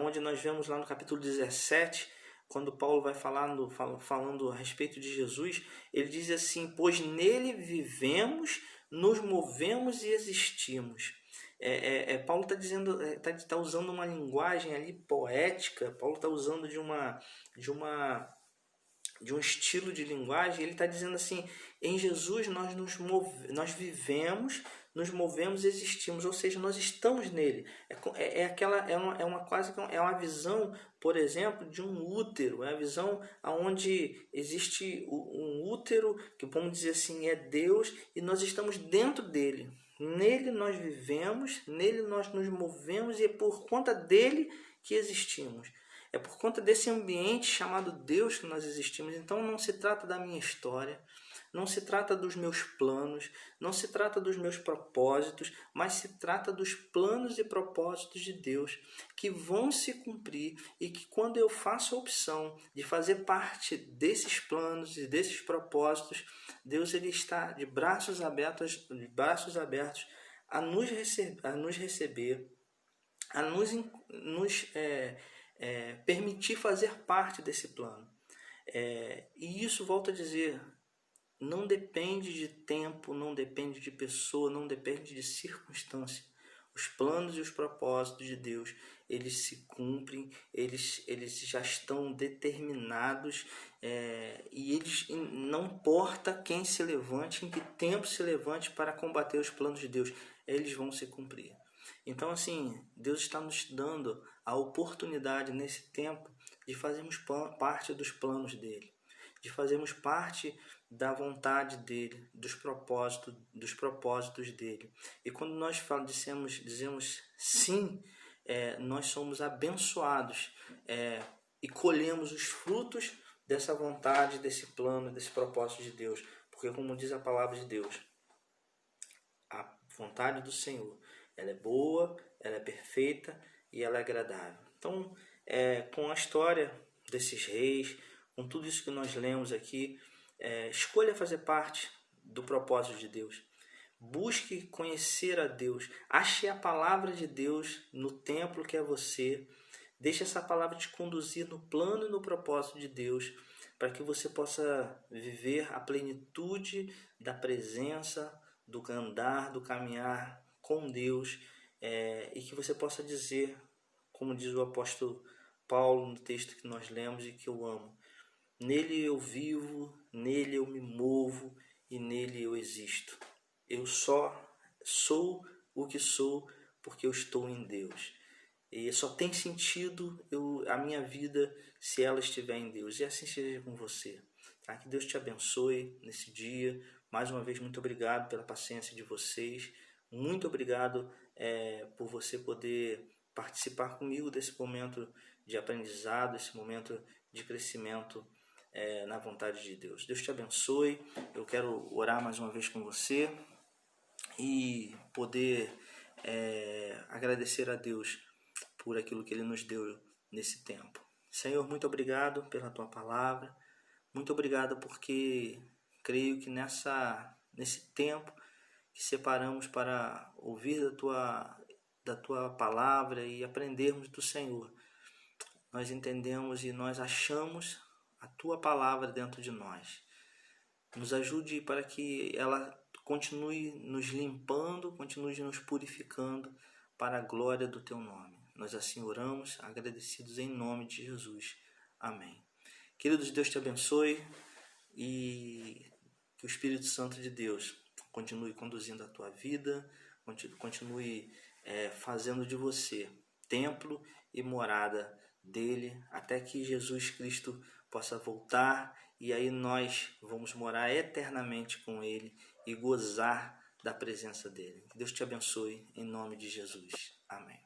onde nós vemos lá no capítulo 17, quando Paulo vai falando a respeito de Jesus, ele diz assim: pois nele vivemos, nos movemos e existimos. Paulo está dizendo, tá usando uma linguagem ali poética. Paulo está usando de um estilo de linguagem. Ele está dizendo assim: em Jesus nós vivemos, nos movemos e existimos, ou seja, nós estamos nele. É uma visão, por exemplo, de um útero. É a visão onde existe um útero, que vamos dizer assim, é Deus, e nós estamos dentro dele. Nele nós vivemos, nele nós nos movemos, e é por conta dele que existimos. É por conta desse ambiente chamado Deus que nós existimos. Então não se trata da minha história, não se trata dos meus planos, não se trata dos meus propósitos, mas se trata dos planos e propósitos de Deus que vão se cumprir, e que quando eu faço a opção de fazer parte desses planos e desses propósitos, Deus ele está de braços abertos a nos receber, a nos permitir fazer parte desse plano. E isso, volto a dizer, não depende de tempo, não depende de pessoa, não depende de circunstância. Os planos e os propósitos de Deus, eles se cumprem, eles já estão determinados, e eles, não importa quem se levante, em que tempo se levante para combater os planos de Deus, eles vão se cumprir. Então, assim, Deus está nos dando a oportunidade nesse tempo de fazermos parte dos planos dele, de fazermos parte da vontade dele, dos propósitos dele. E quando nós dizemos sim, nós somos abençoados, e colhemos os frutos dessa vontade, desse plano, desse propósito de Deus. Porque, como diz a palavra de Deus, a vontade do Senhor, ela é boa, ela é perfeita e ela é agradável. Então, com a história desses reis, com tudo isso que nós lemos aqui, escolha fazer parte do propósito de Deus. Busque conhecer a Deus. Ache a palavra de Deus no templo que é você. Deixe essa palavra te conduzir no plano e no propósito de Deus, para que você possa viver a plenitude da presença do andar, do caminhar com Deus, e que você possa dizer, como diz o apóstolo Paulo no texto que nós lemos e que eu amo: nele eu vivo, nele eu me movo e nele eu existo. Eu só sou o que sou porque eu estou em Deus. E só tem sentido a minha vida se ela estiver em Deus. E assim seja com você. Tá? Que Deus te abençoe nesse dia. Mais uma vez, muito obrigado pela paciência de vocês. Muito obrigado por você poder participar comigo desse momento de aprendizado, esse momento de crescimento na vontade de Deus. Deus te abençoe. Eu quero orar mais uma vez com você e poder agradecer a Deus por aquilo que Ele nos deu nesse tempo. Senhor, muito obrigado pela Tua palavra. Muito obrigado porque creio que nesse tempo que separamos para ouvir da tua palavra e aprendermos do Senhor, nós entendemos e nós achamos a Tua palavra dentro de nós. Nos ajude para que ela continue nos limpando, continue nos purificando para a glória do Teu nome. Nós assim oramos, agradecidos em nome de Jesus. Amém. Queridos, Deus te abençoe e que o Espírito Santo de Deus continue conduzindo a tua vida, continue fazendo de você templo e morada dele, até que Jesus Cristo possa voltar e aí nós vamos morar eternamente com ele e gozar da presença dele. Que Deus te abençoe em nome de Jesus. Amém.